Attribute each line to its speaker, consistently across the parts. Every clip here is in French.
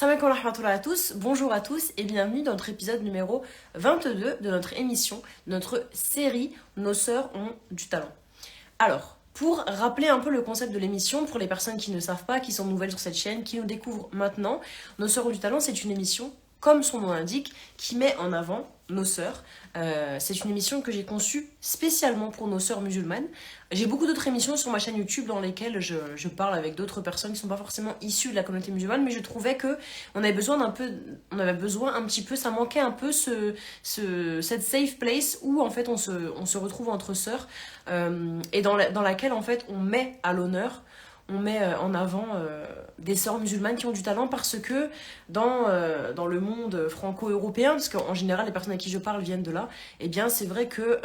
Speaker 1: Salam alaikum wa rahmatullahi à tous, bonjour à tous et bienvenue dans notre épisode numéro 22 de notre émission, de notre série Nos sœurs ont du talent. Alors, pour rappeler un peu le concept de l'émission, pour les personnes qui ne savent pas, qui sont nouvelles sur cette chaîne, qui nous découvrent maintenant, Nos sœurs ont du talent, c'est une émission, comme son nom l'indique, qui met en avant nos sœurs. C'est une émission que j'ai conçue spécialement pour nos sœurs musulmanes. J'ai beaucoup d'autres émissions sur ma chaîne YouTube dans lesquelles je parle avec d'autres personnes qui ne sont pas forcément issues de la communauté musulmane, mais je trouvais que on avait besoin on avait besoin un petit peu, ça manquait un peu cette safe place où en fait on se retrouve entre sœurs et dans laquelle en fait on met à l'honneur, on met en avant des sœurs musulmanes qui ont du talent parce que dans le monde franco-européen, parce qu'en général les personnes à qui je parle viennent de là, et bien c'est vrai que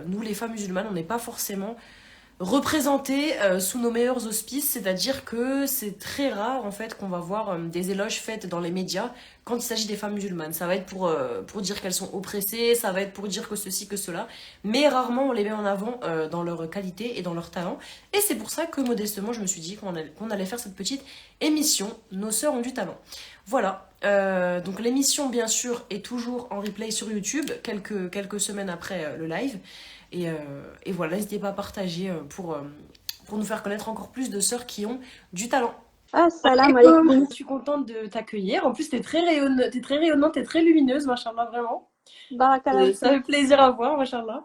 Speaker 1: nous les femmes musulmanes on n'est pas forcément représentées sous nos meilleurs auspices, c'est-à-dire que c'est très rare en fait qu'on va voir des éloges faits dans les médias quand il s'agit des femmes musulmanes. Ça va être pour dire qu'elles sont oppressées, ça va être pour dire que ceci, que cela, mais rarement on les met en avant dans leur qualité et dans leur talent. Et c'est pour ça que modestement je me suis dit qu'on allait faire cette petite émission Nos sœurs ont du talent. Voilà, donc l'émission bien sûr est toujours en replay sur YouTube, quelques semaines après le live. Et voilà, n'hésitez pas à partager pour nous faire connaître encore plus de sœurs qui ont du talent.
Speaker 2: Assalamu
Speaker 1: Je
Speaker 2: alaikum.
Speaker 1: suis contente de t'accueillir. En plus, t'es très rayonnante, t'es très lumineuse, machallah, vraiment.
Speaker 2: Barakallah
Speaker 1: Ça
Speaker 2: fik.
Speaker 1: fait plaisir à voir, machallah.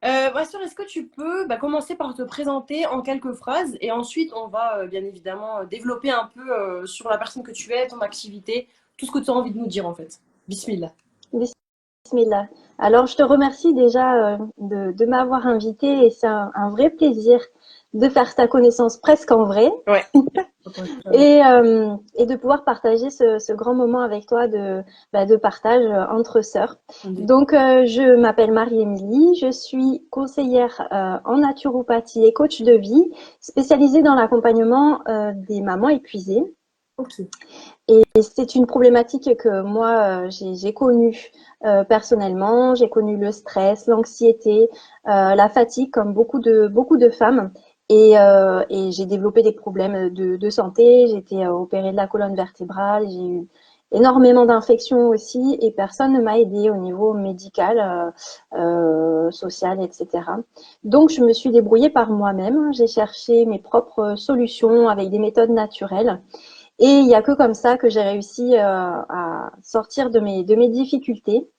Speaker 1: Ma soeur, est-ce que tu peux commencer par te présenter en quelques phrases et ensuite on va bien évidemment développer un peu sur la personne que tu es, ton activité, tout ce que tu as envie de nous dire en fait. Bismillah.
Speaker 2: Bismillah. Alors, je te remercie déjà de m'avoir invitée et c'est un vrai plaisir de faire ta connaissance presque en vrai
Speaker 1: Ouais.
Speaker 2: et de pouvoir partager ce grand moment avec toi de partage entre sœurs. Donc, je m'appelle Marie-Émilie, je suis conseillère en naturopathie et coach de vie spécialisée dans l'accompagnement des mamans épuisées.
Speaker 1: Ok.
Speaker 2: Et c'est une problématique que moi, j'ai connue personnellement. J'ai connu le stress, l'anxiété, la fatigue, comme beaucoup de femmes. Et j'ai développé des problèmes de santé. J'ai été opérée de la colonne vertébrale. J'ai eu énormément d'infections aussi. Et personne ne m'a aidée au niveau médical, social, etc. Donc, je me suis débrouillée par moi-même. J'ai cherché mes propres solutions avec des méthodes naturelles. Et il y a que comme ça que j'ai réussi à sortir de mes difficultés.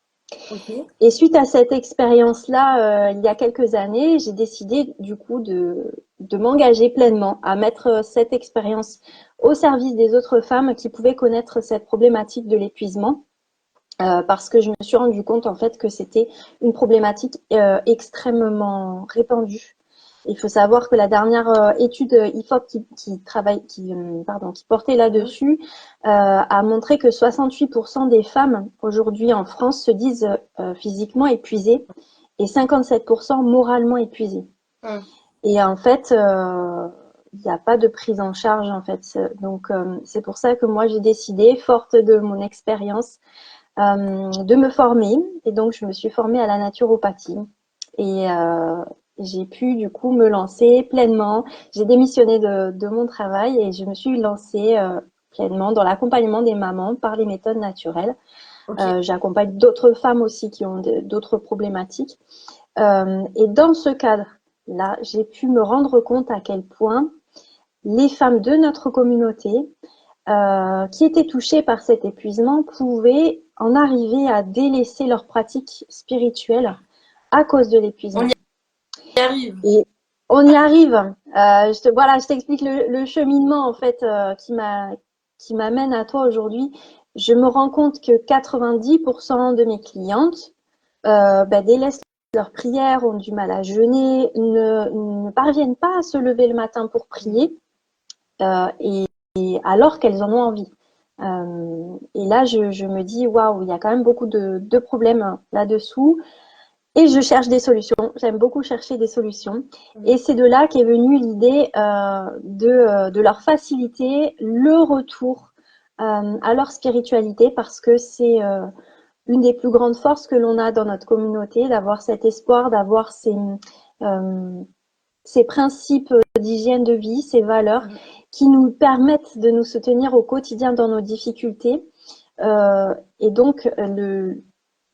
Speaker 1: Ok.
Speaker 2: Et suite à cette expérience-là, il y a quelques années, j'ai décidé du coup de m'engager pleinement à mettre cette expérience au service des autres femmes qui pouvaient connaître cette problématique de l'épuisement. Parce que je me suis rendu compte en fait que c'était une problématique extrêmement répandue. Il faut savoir que la dernière étude IFOP qui portait
Speaker 1: Mhm.
Speaker 2: là-dessus a montré que 68% des femmes aujourd'hui en France se disent physiquement épuisées et 57% moralement épuisées.
Speaker 1: Mhm.
Speaker 2: Et en fait, il n'y a pas de prise en charge en fait. Donc c'est pour ça que moi j'ai décidé, forte de mon expérience, de me former. Et donc, je me suis formée à la naturopathie. Et j'ai pu, du coup, me lancer pleinement. J'ai démissionné de mon travail et je me suis lancée pleinement dans l'accompagnement des mamans par les méthodes naturelles.
Speaker 1: Ok.
Speaker 2: J'accompagne d'autres femmes aussi qui ont d'autres problématiques. Et dans ce cadre-là, j'ai pu me rendre compte à quel point les femmes de notre communauté qui étaient touchés par cet épuisement pouvaient en arriver à délaisser leurs pratiques spirituelles à cause de
Speaker 1: On
Speaker 2: l'épuisement.
Speaker 1: y arrive.
Speaker 2: Et on y arrive. Voilà, je t'explique le cheminement en fait qui m'amène à toi aujourd'hui. Je me rends compte que 90% de mes clientes délaissent leur prière, ont du mal à jeûner, ne parviennent pas à se lever le matin pour prier. Et alors qu'elles en ont envie. Et là, je me dis, waouh, il y a quand même beaucoup de problèmes là-dessous. Et je cherche des solutions. J'aime beaucoup chercher des solutions. Et c'est de là qu'est venue l'idée de leur faciliter le retour à leur spiritualité parce que c'est une des plus grandes forces que l'on a dans notre communauté, d'avoir cet espoir, d'avoir euh, ces principes d'hygiène de vie, ces valeurs qui nous permettent de nous soutenir au quotidien dans nos difficultés. Et donc, le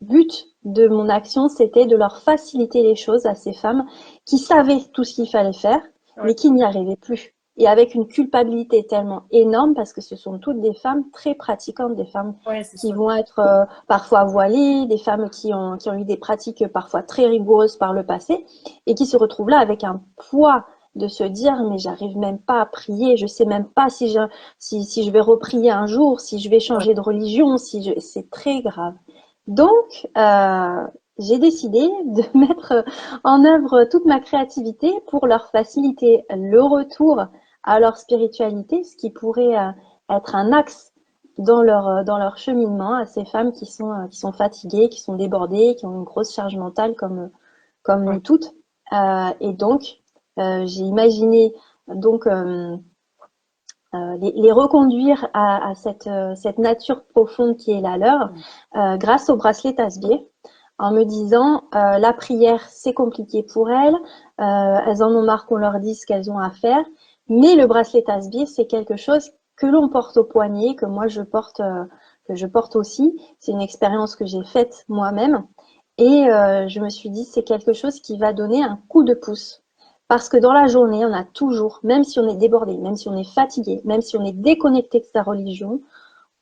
Speaker 2: but de mon action, c'était de leur faciliter les choses à ces femmes qui savaient tout ce qu'il fallait faire, mais qui n'y arrivaient plus. Et avec une culpabilité tellement énorme, parce que ce sont toutes des femmes très pratiquantes, des femmes qui vont être parfois voilées, des femmes qui ont eu des pratiques parfois très rigoureuses par le passé, et qui se retrouvent là avec un poids de se dire mais j'arrive même pas à prier, je sais même pas si je vais reprier un jour, si je vais changer de religion, c'est très grave. Donc j'ai décidé de mettre en œuvre toute ma créativité pour leur faciliter le retour à leur spiritualité, ce qui pourrait être un axe dans leur cheminement à ces femmes qui sont fatiguées, qui sont débordées, qui ont une grosse charge mentale comme nous toutes. Et donc j'ai imaginé donc les reconduire à cette nature profonde qui est la leur grâce au bracelet Tasbih, en me disant la prière c'est compliqué pour elles, elles en ont marre qu'on leur dise ce qu'elles ont à faire, mais le bracelet Tasbih c'est quelque chose que l'on porte au poignet, que moi je porte aussi. C'est une expérience que j'ai faite moi-même et je me suis dit c'est quelque chose qui va donner un coup de pouce. Parce que dans la journée, on a toujours, même si on est débordé, même si on est fatigué, même si on est déconnecté de sa religion,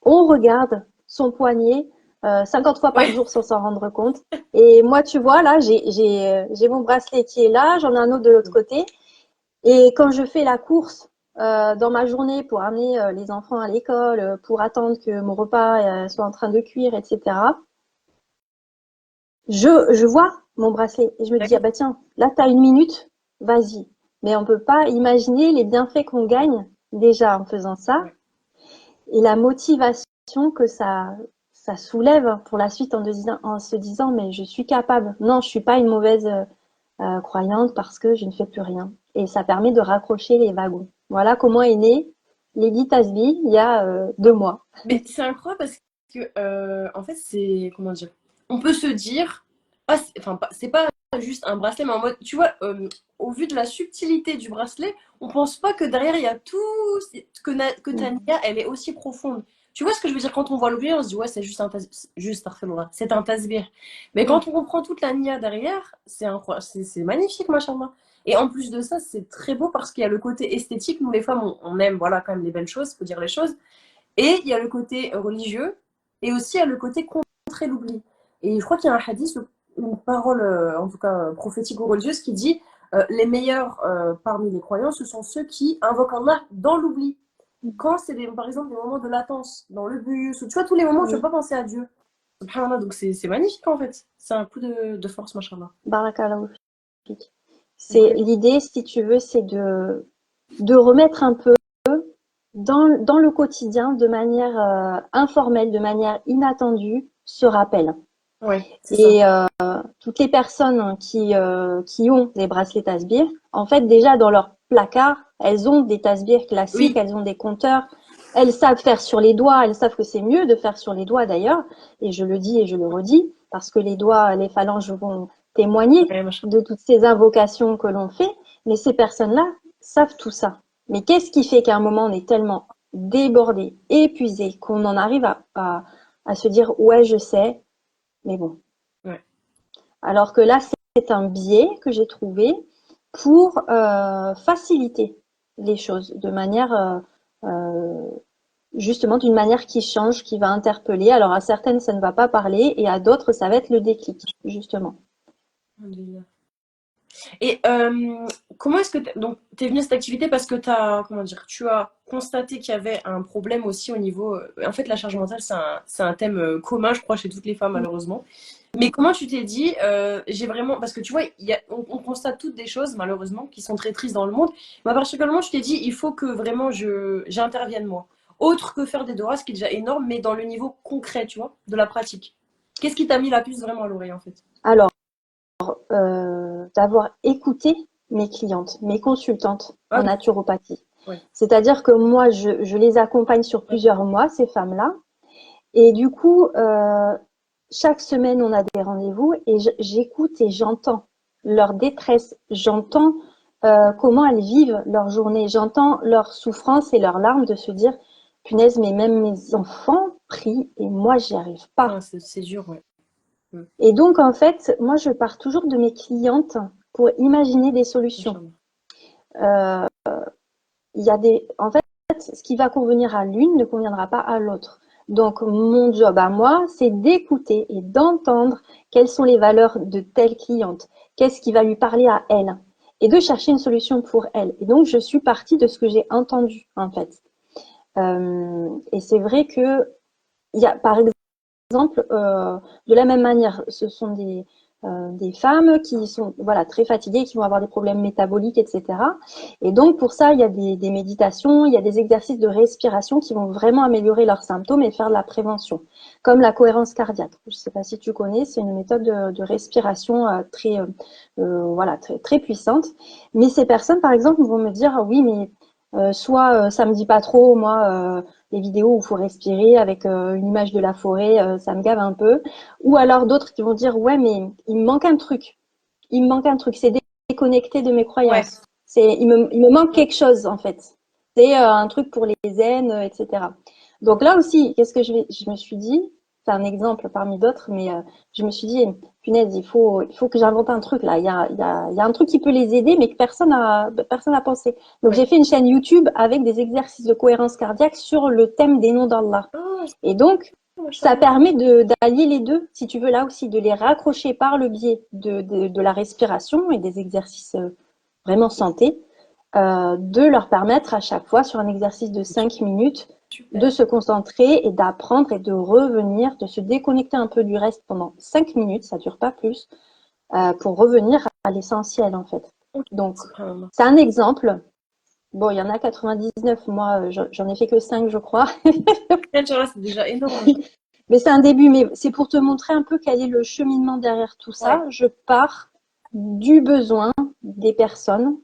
Speaker 2: on regarde son poignet 50 fois par jour sans s'en rendre compte. Et moi, tu vois, là, j'ai mon bracelet qui est là, j'en ai un autre de l'autre côté. Et quand je fais la course dans ma journée pour amener les enfants à l'école, pour attendre que mon repas soit en train de cuire, etc., je vois mon bracelet et je me dis, ah bah tiens, là, tu as une minute, vas-y. Mais on peut pas imaginer les bienfaits qu'on gagne déjà en faisant ça et la motivation que ça soulève pour la suite en se disant, mais je suis capable. Non, je suis pas une mauvaise croyante parce que je ne fais plus rien. Et ça permet de raccrocher les wagons. Voilà comment est né Lady Tasbih il y a 2 mois.
Speaker 1: Mais c'est incroyable parce que, en fait, c'est, comment dire, on peut se dire, c'est pas juste un bracelet, mais en mode, tu vois, au vu de la subtilité du bracelet, on pense pas que derrière il y a tout, que ta niya, elle est aussi profonde. Tu vois ce que je veux dire? Quand on voit l'objet, on se dit, ouais, c'est juste c'est un tasbih. Mais quand on comprend toute la niya derrière, c'est incroyable, c'est magnifique, machin. Et en plus de ça, c'est très beau parce qu'il y a le côté esthétique. Nous, les femmes, on aime, voilà, quand même les belles choses, faut dire les choses. Et il y a le côté religieux, et aussi il y a le côté contrer l'oubli. Et je crois qu'il y a un hadith, une parole, en tout cas prophétique ou religieuse, qui dit les meilleurs parmi les croyants, ce sont ceux qui invoquent Allah dans l'oubli. Quand c'est par exemple des moments de latence, dans le bus, ou tu vois, tous les moments où tu ne peux pas penser à Dieu. Subhanallah, donc c'est magnifique en fait. C'est un coup de force, machallah.
Speaker 2: Barakallahu fik. C'est l'idée, si tu veux, c'est de remettre un peu dans le quotidien, de manière informelle, de manière inattendue, ce rappel. Et toutes les personnes qui ont des bracelets Tasbih, en fait, déjà dans leur placard, elles ont des tasbirs classiques, elles ont des compteurs, elles savent faire sur les doigts, elles savent que c'est mieux de faire sur les doigts d'ailleurs, et je le dis et je le redis, parce que les doigts, les phalanges vont témoigner de toutes ces invocations que l'on fait, mais ces personnes-là savent tout ça. Mais qu'est-ce qui fait qu'à un moment, on est tellement débordé, épuisé, qu'on en arrive à se dire, ouais, je sais, mais bon. Alors que là, c'est un biais que j'ai trouvé pour faciliter les choses de manière, justement, d'une manière qui change, qui va interpeller. Alors à certaines, ça ne va pas parler et à d'autres, ça va être le déclic, justement.
Speaker 1: Et comment est-ce que tu es venue à cette activité parce que tu as constaté qu'il y avait un problème aussi au niveau. En fait, la charge mentale, c'est un thème commun, je crois, chez toutes les femmes, malheureusement. Mais comment tu t'es dit, j'ai vraiment. Parce que tu vois, on constate toutes des choses, malheureusement, qui sont très tristes dans le monde. Mais à partir de quel moment tu t'es dit, il faut que vraiment j'intervienne moi. Autre que faire des doras, ce qui est déjà énorme, mais dans le niveau concret, tu vois, de la pratique. Qu'est-ce qui t'a mis la puce vraiment à l'oreille, en fait?
Speaker 2: Alors, d'avoir écouté mes clientes, mes consultantes en naturopathie. C'est-à-dire que moi, je les accompagne sur plusieurs mois, ces femmes-là. Et du coup, chaque semaine, on a des rendez-vous et j'écoute et j'entends leur détresse. J'entends comment elles vivent leur journée. J'entends leur souffrance et leurs larmes de se dire, punaise, mais même mes enfants prient et moi, j'y arrive pas.
Speaker 1: Ah, c'est dur, ouais. Mm.
Speaker 2: Et donc, en fait, moi, je pars toujours de mes clientes pour imaginer des solutions.
Speaker 1: Inch'Allah.
Speaker 2: Euh, il y a en fait, ce qui va convenir à l'une ne conviendra pas à l'autre. Donc, mon job à moi, c'est d'écouter et d'entendre quelles sont les valeurs de telle cliente, qu'est-ce qui va lui parler à elle, et de chercher une solution pour elle. Et donc, je suis partie de ce que j'ai entendu, en fait. Et c'est vrai que, il y a, par exemple, de la même manière, ce sont des femmes qui sont voilà, très fatiguées, qui vont avoir des problèmes métaboliques, etc. Et donc, pour ça, il y a des méditations, il y a des exercices de respiration qui vont vraiment améliorer leurs symptômes et faire de la prévention, comme la cohérence cardiaque. Je ne sais pas si tu connais, c'est une méthode de respiration voilà, très puissante. Mais ces personnes, par exemple, vont me dire, ah oui, mais soit ça me dit pas trop, moi, les vidéos où il faut respirer avec une image de la forêt, ça me gave un peu. Ou alors d'autres qui vont dire, ouais, mais il me manque un truc. Il me manque un truc. C'est déconnecté de mes
Speaker 1: Ouais.
Speaker 2: croyances. Il me manque quelque chose, en fait. C'est un truc pour les zen, etc. Donc là aussi, qu'est-ce que je me suis dit, c'est un exemple parmi d'autres, mais je me suis dit, punaise, il faut que j'invente un truc là. Il y a un truc qui peut les aider, mais que personne n'a pensé. Donc
Speaker 1: Ouais.
Speaker 2: j'ai fait une chaîne YouTube avec des exercices de cohérence cardiaque sur le thème des noms d'Allah.
Speaker 1: Ah,
Speaker 2: Et donc, ça
Speaker 1: machallah.
Speaker 2: permet d'allier les deux, si tu veux, là aussi, de les raccrocher par le biais de la respiration et des exercices vraiment santé, de leur permettre à chaque fois, sur un exercice de 5 minutes, de
Speaker 1: Super.
Speaker 2: se concentrer et d'apprendre et de revenir, de se déconnecter un peu du reste pendant 5 minutes, ça ne dure pas plus, pour revenir à l'essentiel, en fait.
Speaker 1: Ok.
Speaker 2: Donc,
Speaker 1: Subhanallah.
Speaker 2: c'est un exemple. Bon, il y en a 99, moi, j'en ai fait que 5, je crois.
Speaker 1: Inch'Allah, c'est déjà énorme.
Speaker 2: Mais c'est un début, mais c'est pour te montrer un peu quel est le cheminement derrière tout ça.
Speaker 1: Ouais.
Speaker 2: Je pars du besoin des personnes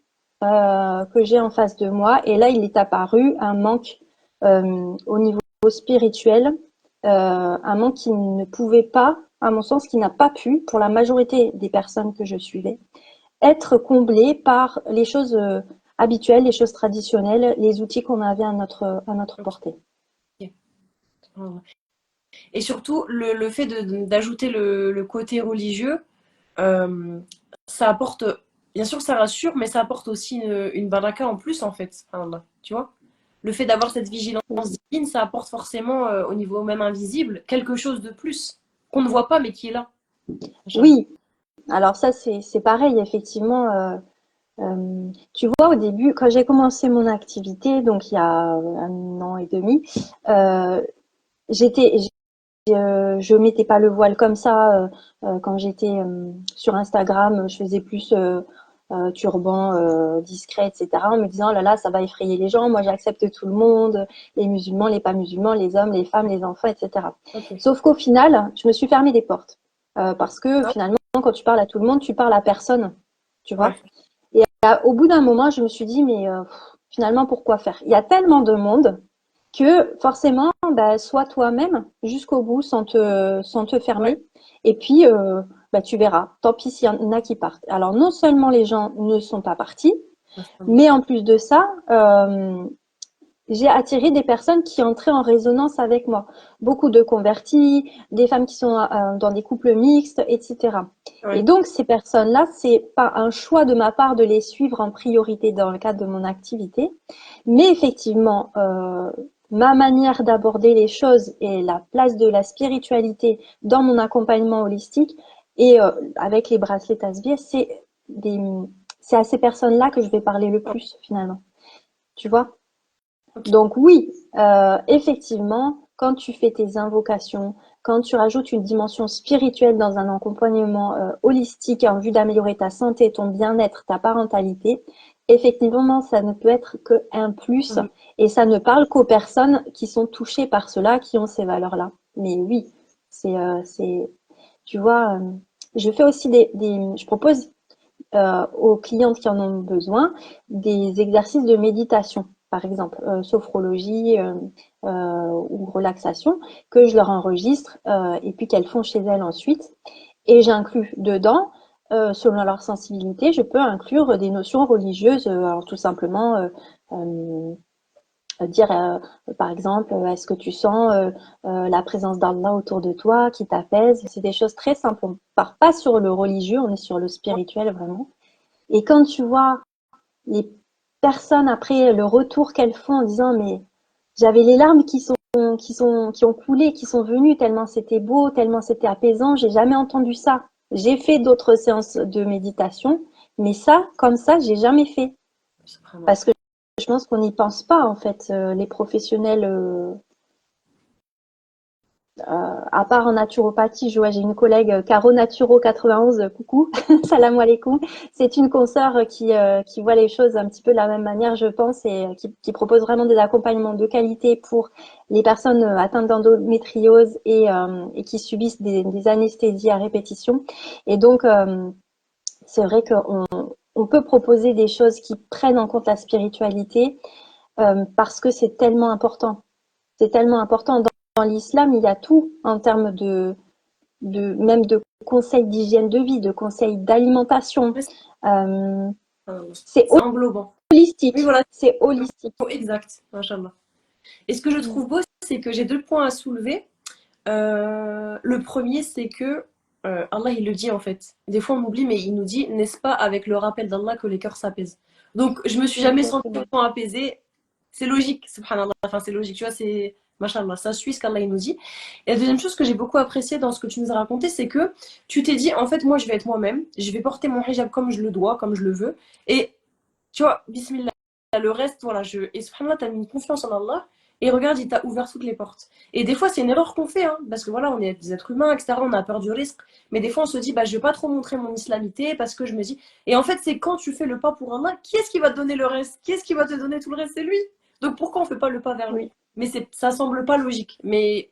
Speaker 2: que j'ai en face de moi. Et là, il est apparu un manque au niveau spirituel, un manque qui ne pouvait pas, à mon sens, qui n'a pas pu, pour la majorité des personnes que je suivais, être comblé par les choses habituelles, les choses traditionnelles, les outils qu'on avait à notre
Speaker 1: Ok.
Speaker 2: portée.
Speaker 1: Subhanallah. Et surtout, le fait d'ajouter le côté religieux, euh, ça apporte, bien sûr, ça rassure, mais ça apporte aussi une baraka en plus, en fait. Subhanallah. Tu vois? Le fait d'avoir cette vigilance divine, ça apporte forcément, au niveau même invisible, quelque chose de plus qu'on ne voit pas, mais qui est là. Inch'Allah.
Speaker 2: Oui, alors ça, c'est pareil, effectivement. Tu vois, au début, quand j'ai commencé mon activité, donc il y a un an et demi, euh, j'étais, je mettais pas le voile comme ça. Quand j'étais sur Instagram, je faisais plus turban discret, etc. En me disant, oh là là, ça va effrayer les gens. Moi, j'accepte tout le monde, les musulmans, les pas musulmans, les hommes, les femmes, les enfants, etc.
Speaker 1: Ok.
Speaker 2: Sauf qu'au final, je me suis fermé des portes parce que
Speaker 1: Ah,
Speaker 2: finalement, quand tu parles à tout le monde, tu parles à personne, tu
Speaker 1: ouais.
Speaker 2: vois. Et au bout d'un moment, je me suis dit, mais finalement, pourquoi faire? Il y a tellement de monde que forcément, bah, sois toi-même jusqu'au bout sans te
Speaker 1: Ouais.
Speaker 2: fermer. Et puis, bah, tu verras. Tant pis s'il y en a qui partent. Alors, non seulement les gens ne sont pas partis, mais en plus de ça, j'ai attiré des personnes qui entraient en résonance avec moi. Beaucoup de convertis, des femmes qui sont dans des couples mixtes, etc. Et
Speaker 1: Ouais.
Speaker 2: donc, ces personnes-là, c'est pas un choix de ma part de les suivre en priorité dans le cadre de mon activité, mais effectivement, ma manière d'aborder les choses et la place de la spiritualité dans mon accompagnement holistique et avec les bracelets Tasbih, des, c'est à ces personnes-là que je vais parler le plus finalement. Tu vois?
Speaker 1: Ok.
Speaker 2: Donc oui, effectivement, quand tu fais tes invocations, quand tu rajoutes une dimension spirituelle dans un accompagnement holistique en vue d'améliorer ta santé, ton bien-être, ta parentalité, effectivement, ça ne peut être qu'un plus
Speaker 1: Mhm.
Speaker 2: et ça ne parle qu'aux personnes qui sont touchées par cela, qui ont ces valeurs-là. Mais oui, tu vois, je fais aussi je propose aux clientes qui en ont besoin des exercices de méditation, par exemple, sophrologie ou relaxation, que je leur enregistre et puis qu'elles font chez elles ensuite. Et j'inclus dedans selon leur sensibilité, je peux inclure des notions religieuses, alors tout simplement dire, par exemple, est-ce que tu sens la présence d'Allah autour de toi qui t'apaise? C'est des choses très simples. On part pas sur le religieux, on est sur le spirituel vraiment. Et quand tu vois les personnes après le retour qu'elles font en disant mais j'avais les larmes qui ont coulé, qui sont venues tellement c'était beau, tellement c'était apaisant, j'ai jamais entendu ça. J'ai fait d'autres séances de méditation, mais ça, comme ça, j'ai jamais fait.
Speaker 1: Subhanallah.
Speaker 2: Parce que je pense qu'on n'y pense pas, en fait, les professionnels, à part en naturopathie, j'ai une collègue, Caro Naturo 91, coucou, salam alaikum. C'est une consoeur qui voit les choses un petit peu de la même manière, je pense, et qui propose vraiment des accompagnements de qualité pour les personnes atteintes d'endométriose et qui subissent des anesthésies à répétition. Et donc, c'est vrai qu'on peut proposer des choses qui prennent en compte la spiritualité parce que c'est tellement important. C'est tellement important. Dans l'islam, il y a tout en termes même de conseils d'hygiène de vie, de conseils d'alimentation.
Speaker 1: Ouais,
Speaker 2: Euh, c'est
Speaker 1: c'est englobant. Oui,
Speaker 2: holistique.
Speaker 1: voilà,
Speaker 2: C'est holistique.
Speaker 1: exact. Machallah. Et ce que je
Speaker 2: Mm.
Speaker 1: trouve beau, c'est que j'ai deux points à soulever. Le premier, c'est que Allah, il le dit en fait. Des fois, on oublie, mais il nous dit, n'est-ce pas avec le rappel d'Allah que les cœurs s'apaisent. Donc, je me suis jamais sentie
Speaker 2: Exactement.
Speaker 1: autant apaisée. C'est logique, subhanallah. Enfin, c'est logique, tu vois, c'est machallah, ça suit ce qu'Allah il nous dit. Et la deuxième chose que j'ai beaucoup appréciée dans ce que tu nous as raconté, c'est que tu t'es dit, en fait, moi, je vais être moi-même, je vais porter mon hijab comme je le dois, comme je le veux. Et tu vois, bismillah, le reste, voilà, et subhanallah, t'as mis une confiance en Allah, et regarde, il t'a ouvert toutes les portes. Et des fois, c'est une erreur qu'on fait, hein, parce que voilà, on est des êtres humains, etc., on a peur du risque, mais des fois, on se dit, bah, je vais pas trop montrer mon islamité, parce que je me dis, et en fait, c'est quand tu fais le pas pour Allah, qui est-ce qui va te donner le reste? Qui est-ce qui va te donner tout le reste? C'est lui. Donc pourquoi on fait pas le pas vers
Speaker 2: Oui.
Speaker 1: lui? Mais ça semble pas logique, mais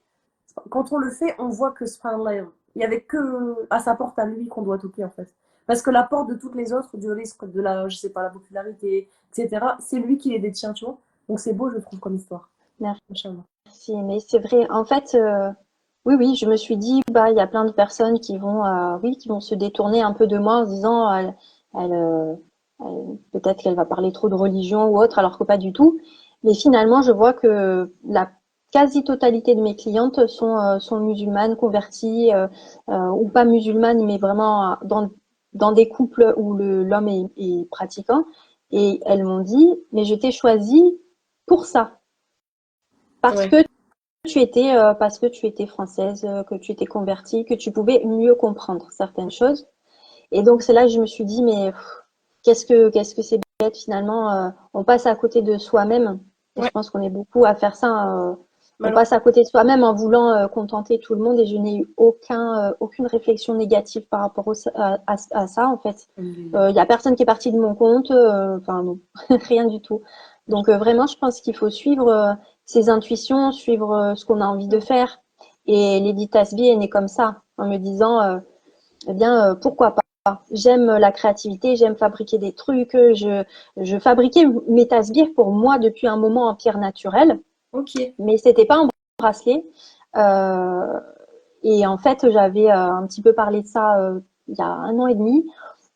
Speaker 1: quand on le fait, on voit que, subhanallah, il y avait que à sa porte à lui qu'on doit toquer, en fait. Parce que la porte de toutes les autres, du risque, de la, je sais pas, la popularité, etc., c'est lui qui les détient, tu vois. Donc c'est beau, je trouve, comme histoire. Inch'Allah.
Speaker 2: Merci. Mais c'est vrai. En fait, oui, oui, je me suis dit, bah, il y a plein de personnes oui, qui vont se détourner un peu de moi en se disant, elle, peut-être qu'elle va parler trop de religion ou autre, alors que pas du tout. Mais finalement, je vois que la quasi-totalité de mes clientes sont musulmanes, converties, ou pas musulmanes, mais vraiment dans des couples où l'homme est pratiquant. Et elles m'ont dit, mais je t'ai choisi pour ça, parce
Speaker 1: Ouais.
Speaker 2: que parce que tu étais française, que tu étais convertie, que tu pouvais mieux comprendre certaines choses. Et donc c'est là que je me suis dit, mais qu'est-ce que c'est bête finalement. On passe à côté de soi-même. Et je
Speaker 1: Ouais.
Speaker 2: pense qu'on est beaucoup à faire ça. On
Speaker 1: Malheureusement.
Speaker 2: passe à côté de soi-même en voulant contenter tout le monde. Et je n'ai eu aucune réflexion négative par rapport à ça en fait.
Speaker 1: Alhamdulillah.
Speaker 2: Il y a personne qui est parti de mon compte. Enfin non, rien du tout. Donc vraiment, je pense qu'il faut suivre ses intuitions, suivre ce qu'on a envie de faire. Et Lady Tasby est née comme ça, en me disant, eh bien, pourquoi pas. J'aime la créativité, j'aime fabriquer des trucs. Je fabriquais mes tasbirs pour moi depuis un moment en pierre naturelle,
Speaker 1: Ok.
Speaker 2: mais c'était pas un bracelet. Euh, et en fait, j'avais un petit peu parlé de ça il y a un an et demi.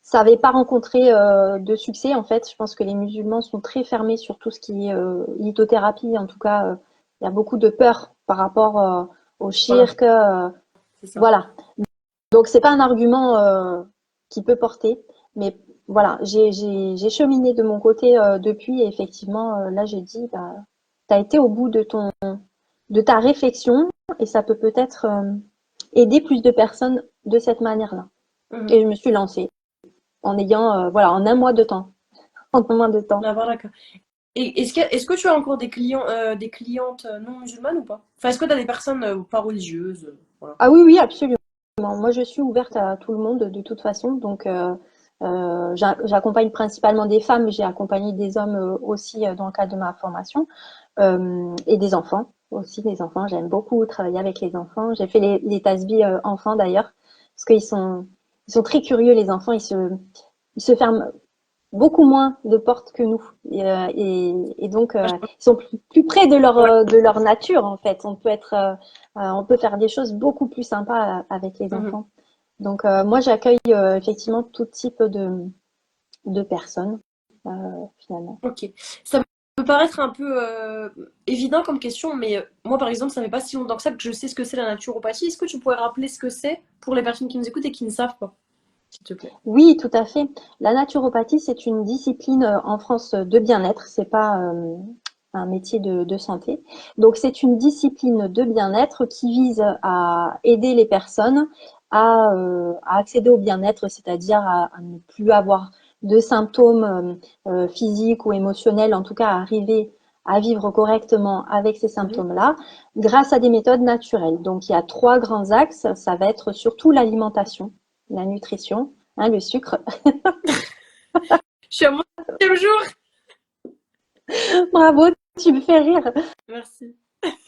Speaker 2: Ça n'avait pas rencontré de succès en fait. Je pense que les musulmans sont très fermés sur tout ce qui est lithothérapie. En tout cas, il y a beaucoup de peur par rapport au
Speaker 1: Voilà,
Speaker 2: shirk.
Speaker 1: c'est ça.
Speaker 2: Voilà. Donc c'est pas un argument qui peut porter, mais voilà, j'ai cheminé de mon côté depuis et effectivement là j'ai dit bah tu as été au bout de ta réflexion et ça peut peut-être aider plus de personnes de cette manière-là.
Speaker 1: Mhm.
Speaker 2: Et je me suis lancée en ayant voilà, en un mois de temps, en un mois de temps.
Speaker 1: La baraka. Et est-ce que tu as encore des clientes non musulmanes ou pas? Enfin, est-ce que tu as des personnes pas religieuses? Voilà.
Speaker 2: Ah oui oui, absolument. Moi je suis ouverte à tout le monde de toute façon, donc j'accompagne principalement des femmes, mais j'ai accompagné des hommes aussi dans le cadre de ma formation. Et des enfants aussi, les enfants. J'aime beaucoup travailler avec les enfants. J'ai fait les tasbih enfants d'ailleurs, parce ils sont très curieux, les enfants. Ils se ferment beaucoup moins de portes que nous. Et donc, ils sont plus près
Speaker 1: Ouais.
Speaker 2: de leur nature, en fait. On peut faire des choses beaucoup plus sympas avec les
Speaker 1: Mhm.
Speaker 2: enfants. Donc, moi, j'accueille effectivement tout type de personnes, finalement.
Speaker 1: Ok. Ça peut paraître un peu évident comme question, mais moi, par exemple, ça fait pas si longtemps que ça que je sais ce que c'est la naturopathie. Est-ce que tu pourrais rappeler ce que c'est pour les personnes qui nous écoutent et qui ne savent pas, s'il te plaît?
Speaker 2: Oui, tout à fait. La naturopathie, c'est une discipline en France de bien-être. C'est pas un métier de santé. Donc, c'est une discipline de bien-être qui vise à aider les personnes à accéder au bien-être, c'est-à-dire à ne plus avoir de symptômes physiques ou émotionnels, en tout cas à arriver à vivre correctement avec ces
Speaker 1: Mhm.
Speaker 2: symptômes-là, grâce à des méthodes naturelles. Donc, il y a trois grands axes. Ça va être surtout l'alimentation, la nutrition, hein, le sucre.
Speaker 1: Je suis à mon 7e jour.
Speaker 2: Bravo, tu me fais rire.
Speaker 1: Merci.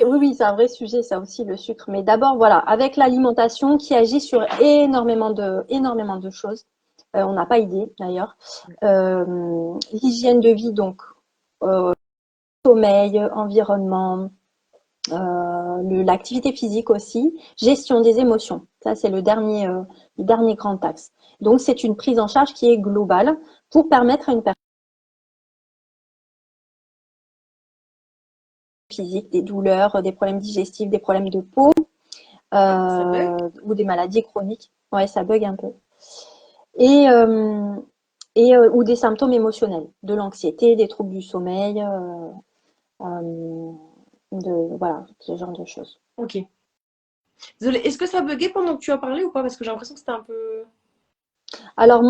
Speaker 2: Oui, oui, c'est un vrai sujet, ça aussi, le sucre. Mais d'abord, voilà, avec l'alimentation qui agit sur énormément de choses. On n'a pas idée, d'ailleurs. L'hygiène de vie, donc, sommeil, environnement, l'activité physique aussi, gestion des émotions. Ça, c'est le dernier grand axe. Donc, c'est une prise en charge qui est globale pour permettre à une personne physique des douleurs, des problèmes digestifs, des problèmes de peau,
Speaker 1: Ça bug?
Speaker 2: ou des maladies chroniques. Ouais, ça bug un peu. Et, ou des symptômes émotionnels, de l'anxiété, des troubles du sommeil, euh, voilà, ce genre de choses.
Speaker 1: Ok. Désolée, est-ce que ça buguait pendant que tu as parlé ou pas? Parce que j'ai l'impression que c'était un peu.
Speaker 2: Alors,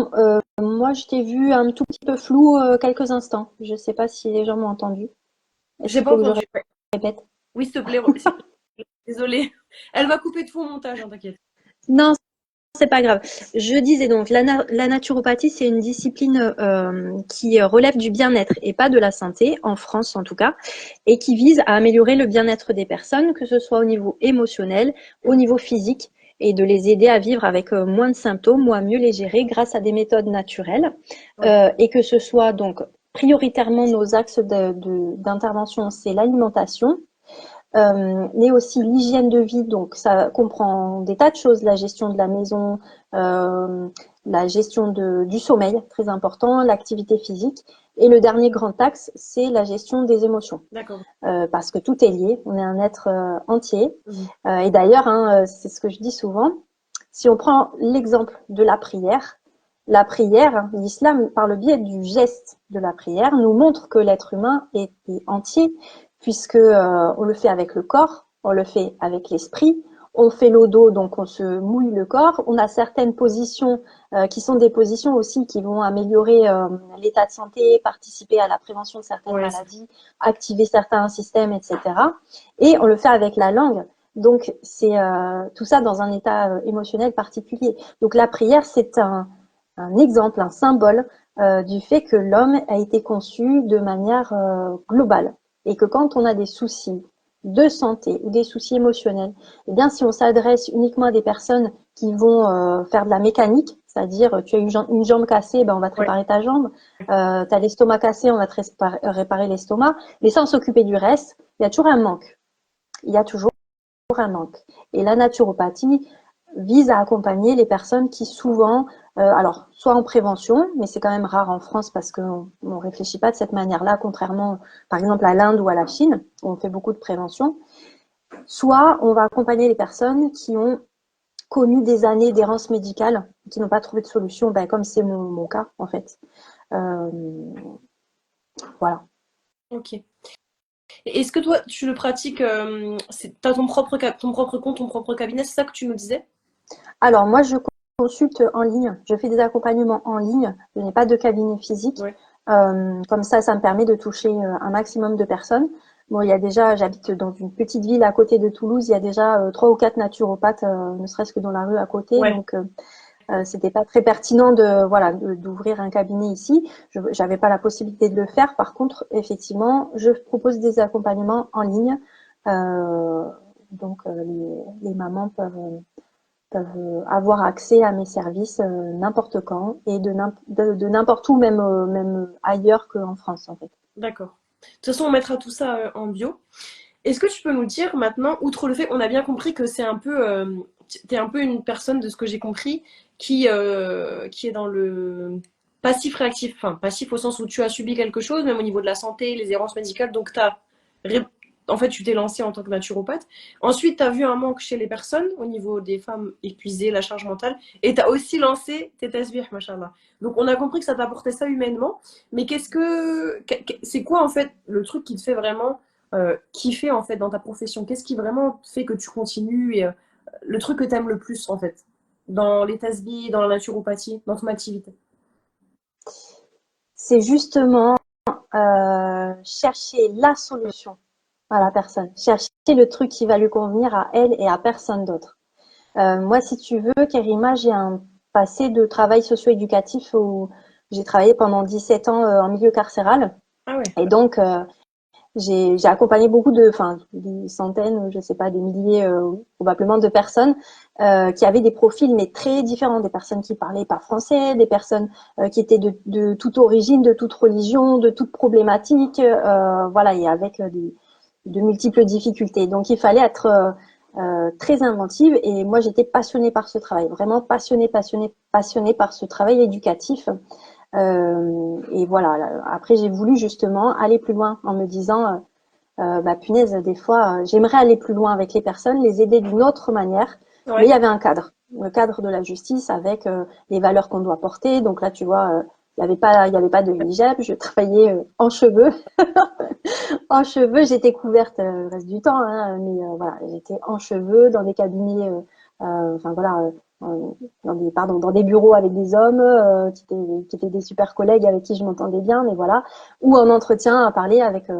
Speaker 2: moi, je t'ai vu un tout petit peu flou quelques instants. Je ne sais pas si les gens m'ont entendu. Est-ce
Speaker 1: J'ai
Speaker 2: qu'il
Speaker 1: pas
Speaker 2: faut que je
Speaker 1: entendu. Ouais.
Speaker 2: répète?
Speaker 1: Oui, s'il te plaît. Désolée. Elle va couper tout au montage, hein, t'inquiète.
Speaker 2: Non, c'est pas grave. Je disais donc, la naturopathie, c'est une discipline qui relève du bien-être et pas de la santé, en France en tout cas, et qui vise à améliorer le bien-être des personnes, que ce soit au niveau émotionnel, au niveau physique, et de les aider à vivre avec moins de symptômes ou à mieux les gérer grâce à des méthodes naturelles,
Speaker 1: Ouais.
Speaker 2: et que ce soit donc prioritairement nos axes d'intervention, c'est l'alimentation, mais aussi l'hygiène de vie. Donc, ça comprend des tas de choses, la gestion de la maison, euh, la gestion du sommeil, très important, l'activité physique. Et le dernier grand axe, c'est la gestion des émotions,
Speaker 1: D'accord.
Speaker 2: parce que tout est lié. On est un être entier.
Speaker 1: Mhm.
Speaker 2: Et d'ailleurs, hein, c'est ce que je dis souvent. Si on prend l'exemple de la prière, l'islam, par le biais du geste de la prière, nous montre que l'être humain est entier, puisque on le fait avec le corps, on le fait avec l'esprit, on fait le dos, donc on se mouille le corps. On a certaines positions qui sont des positions aussi qui vont améliorer l'état de santé, participer à la prévention de certaines
Speaker 1: Ouais,
Speaker 2: maladies, activer certains systèmes, etc. Et on le fait avec la langue. Donc c'est tout ça dans un état émotionnel particulier. Donc la prière, c'est un exemple, un symbole du fait que l'homme a été conçu de manière globale et que quand on a des soucis de santé ou des soucis émotionnels, eh bien si on s'adresse uniquement à des personnes qui vont faire de la mécanique, c'est-à-dire tu as une jambe cassée, ben on va te
Speaker 1: ouais.
Speaker 2: réparer ta jambe, tu as l'estomac cassé, on va te réparer l'estomac, mais sans s'occuper du reste, il y a toujours un manque. Il y a toujours un manque. Et la naturopathie vise à accompagner les personnes qui souvent, alors soit en prévention, mais c'est quand même rare en France parce qu'on ne réfléchit pas de cette manière-là, contrairement par exemple à l'Inde ou à la Chine, où on fait beaucoup de prévention, soit on va accompagner les personnes qui ont connu des années d'errance médicale, qui n'ont pas trouvé de solution, ben, comme c'est mon cas en fait. Euh, voilà.
Speaker 1: Ok. Et est-ce que toi, tu le pratiques, t'as ton propre compte, ton propre cabinet, c'est ça que tu nous disais?
Speaker 2: Alors moi, je consulte en ligne, je fais des accompagnements en ligne, je n'ai pas de cabinet physique.
Speaker 1: Ouais.
Speaker 2: Comme ça me permet de toucher un maximum de personnes. Bon, il y a déjà, j'habite dans une petite ville à côté de Toulouse, il y a déjà 3 ou 4 naturopathes, ne serait-ce que dans la rue à côté,
Speaker 1: Ouais.
Speaker 2: donc c'était pas très pertinent d'ouvrir un cabinet ici. J'avais pas la possibilité de le faire. Par contre, effectivement, je propose des accompagnements en ligne, euh, donc les mamans peuvent avoir accès à mes services n'importe quand et de n'importe où, même ailleurs qu'en France, en fait.
Speaker 1: D'accord. De toute façon, on mettra tout ça en bio. Est-ce que tu peux nous dire maintenant, outre le fait, on a bien compris que c'est un peu t'es un peu une personne, de ce que j'ai compris, qui est dans le passif-réactif. Enfin, passif au sens où tu as subi quelque chose, même au niveau de la santé, les errances médicales. Donc, en fait, tu t'es lancé en tant que naturopathe. Ensuite, tu as vu un manque chez les personnes, au niveau des femmes épuisées, la charge mentale. Et tu as aussi lancé tes tasbih, machallah. Donc, on a compris que ça t'apportait ça humainement. Mais c'est quoi, en fait, le truc qui te fait vraiment kiffer, en fait, dans ta profession? Qu'est-ce qui vraiment fait que tu continues et le truc que tu aimes le plus, en fait, dans les tasbih, dans la naturopathie, dans ton activité?
Speaker 2: C'est justement chercher la solution à la personne, chercher le truc qui va lui convenir à elle et à personne d'autre. Moi, si tu veux, Kerima, j'ai un passé de travail socio-éducatif où j'ai travaillé pendant 17 ans en milieu carcéral.
Speaker 1: Ah ouais.
Speaker 2: Et donc, j'ai accompagné beaucoup enfin, des centaines, je sais pas, des milliers probablement de personnes qui avaient des profils mais très différents, des personnes qui parlaient pas français, des personnes qui étaient de toute origine, de toute religion, de toute problématique, voilà, et avec de multiples difficultés. Donc il fallait être très inventive et moi j'étais passionnée par ce travail, vraiment passionnée par ce travail éducatif. Et voilà. Après, j'ai voulu justement aller plus loin en me disant, bah punaise, des fois, j'aimerais aller plus loin avec les personnes, les aider d'une autre manière. Mais il y
Speaker 1: Ouais.
Speaker 2: avait un cadre, le cadre de la justice avec les valeurs qu'on doit porter. Donc là, tu vois, il y avait pas de hijab. Je travaillais en cheveux, en cheveux. J'étais couverte le reste du temps, hein, mais voilà, j'étais en cheveux dans des cabinets, enfin voilà. Dans des bureaux avec des hommes qui étaient des super collègues avec qui je m'entendais bien, mais voilà, ou en entretien à parler avec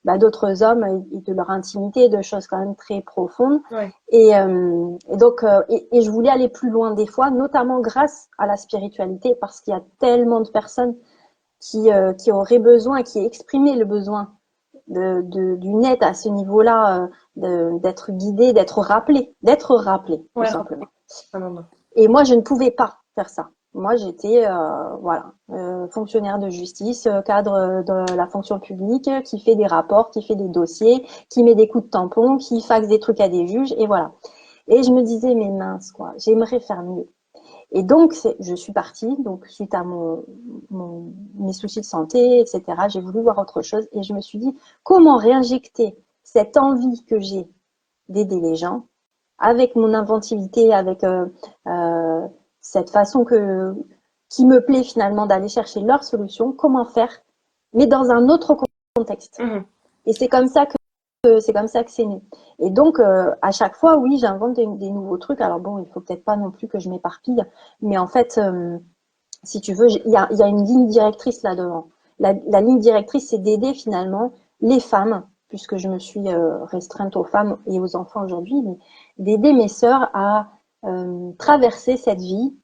Speaker 2: d'autres hommes et de leur intimité, de choses quand même très profondes.
Speaker 1: Ouais.
Speaker 2: Et donc, et je voulais aller plus loin des fois, notamment grâce à la spiritualité, parce qu'il y a tellement de personnes qui auraient besoin, qui exprimaient le besoin d'une aide à ce niveau-là, d'être guidé, d'être rappelé, tout
Speaker 1: Ouais.
Speaker 2: simplement.
Speaker 1: Ah, non, non.
Speaker 2: Et moi, je ne pouvais pas faire ça. Moi, j'étais voilà, fonctionnaire de justice, cadre de la fonction publique, qui fait des rapports, qui fait des dossiers, qui met des coups de tampon, qui faxe des trucs à des juges, et voilà. Et je me disais, mais mince, quoi, j'aimerais faire mieux. Et donc, je suis partie, donc suite à mes soucis de santé, etc., j'ai voulu voir autre chose et je me suis dit, comment réinjecter cette envie que j'ai d'aider les gens avec mon inventivité, avec cette façon qui me plaît finalement d'aller chercher leur solution, comment faire, mais dans un autre contexte.
Speaker 1: Mhm.
Speaker 2: Et c'est comme ça que c'est né. Et donc, à chaque fois, oui, j'invente des nouveaux trucs. Alors bon, il faut peut-être pas non plus que je m'éparpille, mais en fait, si tu veux, il y a une ligne directrice là-devant. La ligne directrice, c'est d'aider finalement les femmes, puisque je me suis restreinte aux femmes et aux enfants aujourd'hui, mais d'aider mes sœurs à traverser cette vie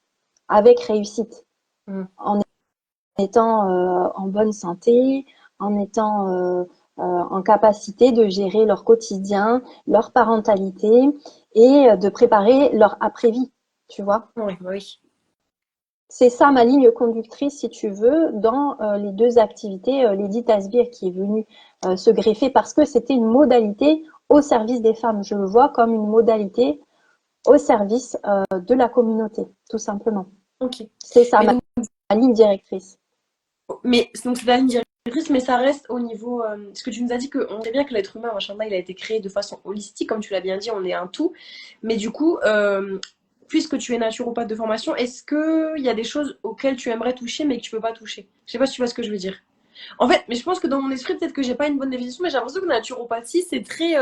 Speaker 2: avec réussite,
Speaker 1: Mhm.
Speaker 2: en étant en bonne santé, en étant en capacité de gérer leur quotidien, leur parentalité et de préparer leur après-vie, tu vois.
Speaker 1: Ouais, bah oui.
Speaker 2: C'est ça ma ligne conductrice, si tu veux, dans les deux activités, Lady Tasbir qui est venue se greffer parce que c'était une modalité au service des femmes. Je le vois comme une modalité au service de la communauté, tout simplement.
Speaker 1: Ok.
Speaker 2: C'est ça
Speaker 1: Mais donc,
Speaker 2: ma ligne directrice.
Speaker 1: donc c'est la ligne directrice, mais ça reste au niveau. Ce que tu nous as dit, qu'on sait bien que l'être humain, machin, il a été créé de façon holistique, comme tu l'as bien dit, on est un tout. Mais du coup, puisque tu es naturopathe de formation, est-ce qu'il y a des choses auxquelles tu aimerais toucher, mais que tu peux pas toucher? Je sais pas si tu vois ce que je veux dire. En fait, mais je pense que dans mon esprit, peut-être que j'ai pas une bonne définition, mais j'ai l'impression que la naturopathie, c'est très.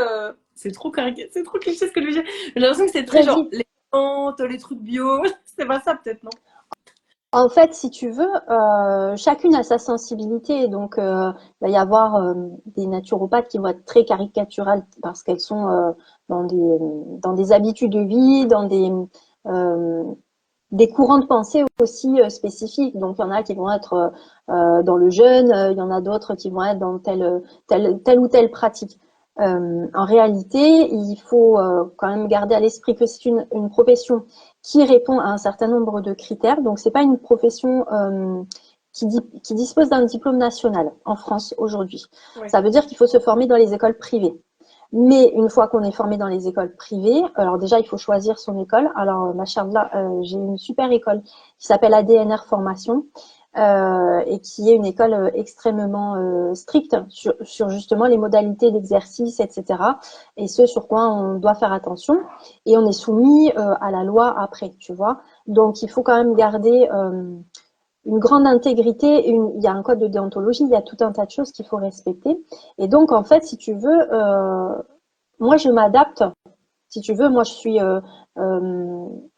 Speaker 1: C'est trop caricature, c'est trop cliché ce que je veux dire. J'ai l'impression que c'est très genre
Speaker 2: Vas-y.
Speaker 1: les plantes, les trucs bio. C'est pas ça, peut-être, non?
Speaker 2: En fait, si tu veux, chacune a sa sensibilité. Donc, il va y avoir des naturopathes qui vont être très caricaturales parce qu'elles sont dans des habitudes de vie, euh, des courants de pensée aussi spécifiques. Donc, il y en a qui vont être dans le jeûne, il y en a d'autres qui vont être dans telle ou telle pratique. En réalité, il faut quand même garder à l'esprit que c'est une profession qui répond à un certain nombre de critères. Donc, c'est pas une profession qui dispose d'un diplôme national en France aujourd'hui.
Speaker 1: Ouais.
Speaker 2: Ça veut dire qu'il faut se former dans les écoles privées. Mais une fois qu'on est formé dans les écoles privées, alors déjà, il faut choisir son école. Alors, machallah, j'ai une super école qui s'appelle ADNR Formation et qui est une école extrêmement stricte sur justement les modalités d'exercice, etc. Et ce sur quoi on doit faire attention. Et on est soumis à la loi après, tu vois. Donc, il faut quand même garder une grande intégrité. Il y a un code de déontologie, il y a tout un tas de choses qu'il faut respecter. Et donc, en fait, si tu veux, moi, je m'adapte. Si tu veux, moi, je suis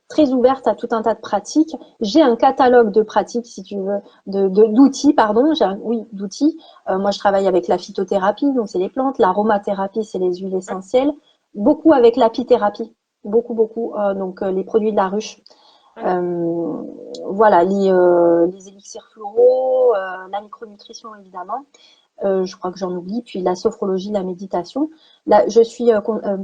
Speaker 2: très ouverte à tout un tas de pratiques. J'ai un catalogue de pratiques, si tu veux, d'outils, pardon. Oui, d'outils. Moi, je travaille avec la phytothérapie, donc c'est les plantes. L'aromathérapie, c'est les huiles essentielles. Beaucoup avec l'apithérapie. Beaucoup, beaucoup. Donc, les produits de la ruche. Voilà, les élixirs floraux, la micronutrition, évidemment. Je crois que j'en oublie, puis la sophrologie, la méditation. Là, je suis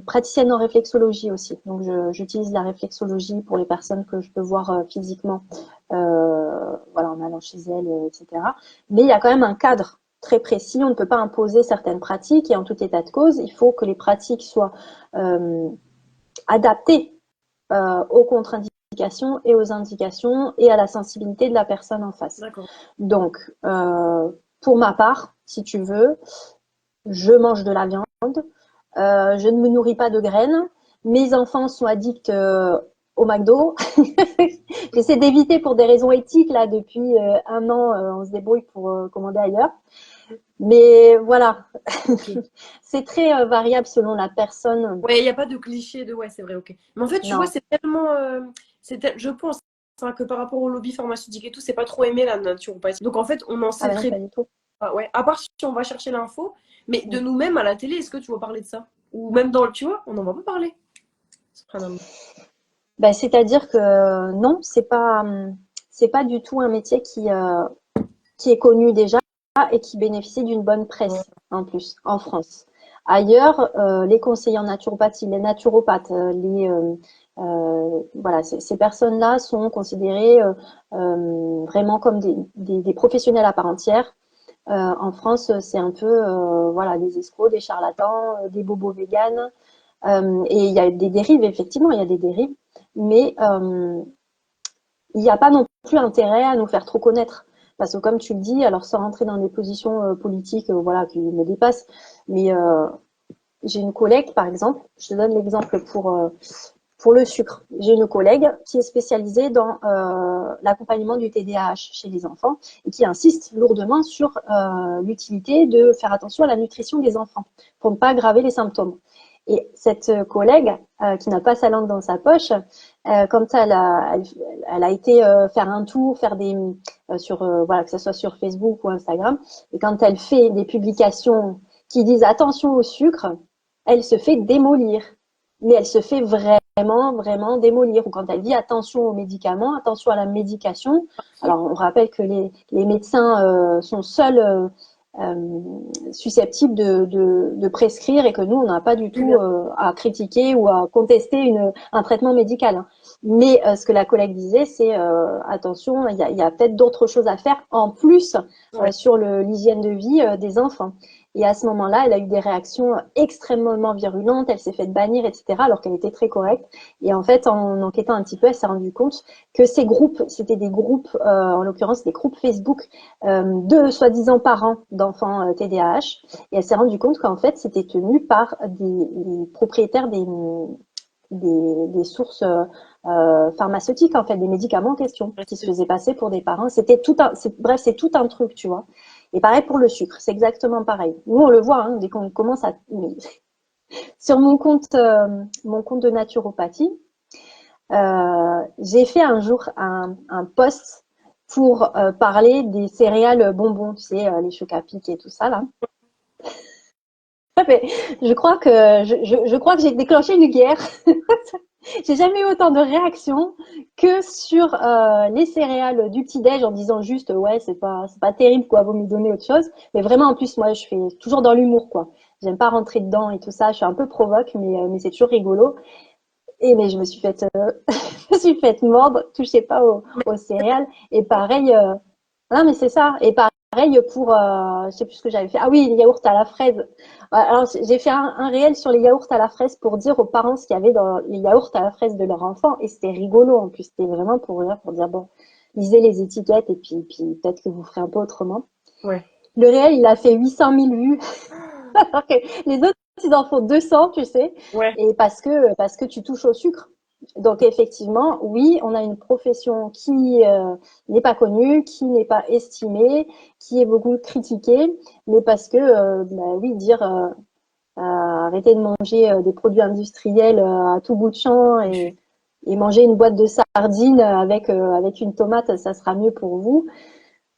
Speaker 2: praticienne en réflexologie aussi, donc j'utilise la réflexologie pour les personnes que je peux voir physiquement, voilà, en allant chez elles, etc. Mais il y a quand même un cadre très précis, on ne peut pas imposer certaines pratiques et en tout état de cause, il faut que les pratiques soient adaptées aux contre-indications et aux indications et à la sensibilité de la personne en face. Donc, pour ma part, si tu veux, je mange de la viande, je ne me nourris pas de graines, mes enfants sont addicts au McDo. J'essaie d'éviter pour des raisons éthiques, là, depuis un an, on se débrouille pour commander ailleurs. Mais voilà, c'est très variable selon la personne.
Speaker 1: Ouais, il n'y a pas de cliché de ouais, c'est vrai, ok. Mais en fait, tu vois, c'est tellement. Je pense que par rapport au lobby pharmaceutique et tout, c'est pas trop aimé la naturopathie. Donc en fait, on en sait très
Speaker 2: pas du tout.
Speaker 1: Ouais, à part si on va chercher l'info, mais de nous-mêmes à la télé, est-ce que tu vas parler de ça? Ou même dans le, tu vois, on n'en va pas parler.
Speaker 2: Ben, c'est-à-dire que non, c'est pas du tout un métier qui est connu déjà et qui bénéficie d'une bonne presse en plus en France. Ailleurs, les conseillers en naturopathie, les naturopathes, voilà, ces personnes-là sont considérées vraiment comme des professionnels à part entière. En France, c'est un peu voilà, des escrocs, des charlatans, des bobos véganes. Et il y a des dérives, effectivement, il y a des dérives, mais il n'y a pas non plus intérêt à nous faire trop connaître. Parce que comme tu le dis, alors sans rentrer dans des positions politiques voilà, qui me dépassent, mais j'ai une collègue, par exemple, je te donne l'exemple pour le sucre. J'ai une collègue qui est spécialisée dans l'accompagnement du TDAH chez les enfants et qui insiste lourdement sur l'utilité de faire attention à la nutrition des enfants pour ne pas aggraver les symptômes. Et cette collègue qui n'a pas sa langue dans sa poche, quand elle a été faire un tour, faire des voilà, que ce soit sur Facebook ou Instagram, et quand elle fait des publications qui disent attention au sucre, elle se fait démolir. Mais elle se fait vraiment, vraiment démolir. Ou quand elle dit attention aux médicaments, attention à la médication. Alors, on rappelle que les médecins sont seuls susceptibles de prescrire et que nous, on n'a pas du tout à critiquer ou à contester un traitement médical. Hein. Mais ce que la collègue disait, c'est attention, il y a peut-être d'autres choses à faire en plus sur l'hygiène de vie des enfants. Et à ce moment-là, elle a eu des réactions extrêmement virulentes, elle s'est fait bannir, etc., alors qu'elle était très correcte. Et en fait, en enquêtant un petit peu, elle s'est rendue compte que ces groupes, c'était des groupes, en l'occurrence des groupes Facebook de soi-disant parents d'enfants TDAH. Et elle s'est rendue compte qu'en fait, c'était tenu par des propriétaires des sources pharmaceutiques, en fait, des médicaments en question, qui se faisaient passer pour des parents. Bref, c'est tout un truc, tu vois. Et pareil pour le sucre, c'est exactement pareil. Nous, on le voit, hein, dès qu'on commence à... Sur mon compte de naturopathie, j'ai fait un jour un post pour parler des céréales bonbons, tu sais, les chocs à pic et tout ça, là. Je crois que j'ai déclenché une guerre. J'ai jamais eu autant de réactions que sur les céréales du petit-déj en disant juste ouais, c'est pas terrible quoi, vaut mieux donner autre chose. Mais vraiment en plus moi je fais toujours dans l'humour quoi. J'aime pas rentrer dedans et tout ça, je suis un peu provoque mais c'est toujours rigolo. Et mais je me suis faite je me suis faite mordre, touchez pas aux céréales et pareil non mais c'est ça et pareil pareil pour, je sais plus ce que j'avais fait. Ah oui, les yaourts à la fraise. Alors, j'ai fait un réel sur les yaourts à la fraise pour dire aux parents ce qu'il y avait dans les yaourts à la fraise de leur enfant. Et c'était rigolo en plus. C'était vraiment pour rire, pour dire, bon, lisez les étiquettes et puis peut-être que vous ferez un peu autrement.
Speaker 1: Ouais.
Speaker 2: Le réel, il a fait 800 000 vues. Alors que les autres, ils en font 200, tu sais.
Speaker 1: Ouais.
Speaker 2: Et parce que tu touches au sucre. Donc effectivement, oui, on a une profession qui n'est pas connue, qui n'est pas estimée, qui est beaucoup critiquée, mais parce que, oui, dire arrêter de manger des produits industriels à tout bout de champ et manger une boîte de sardines avec une tomate, ça sera mieux pour vous.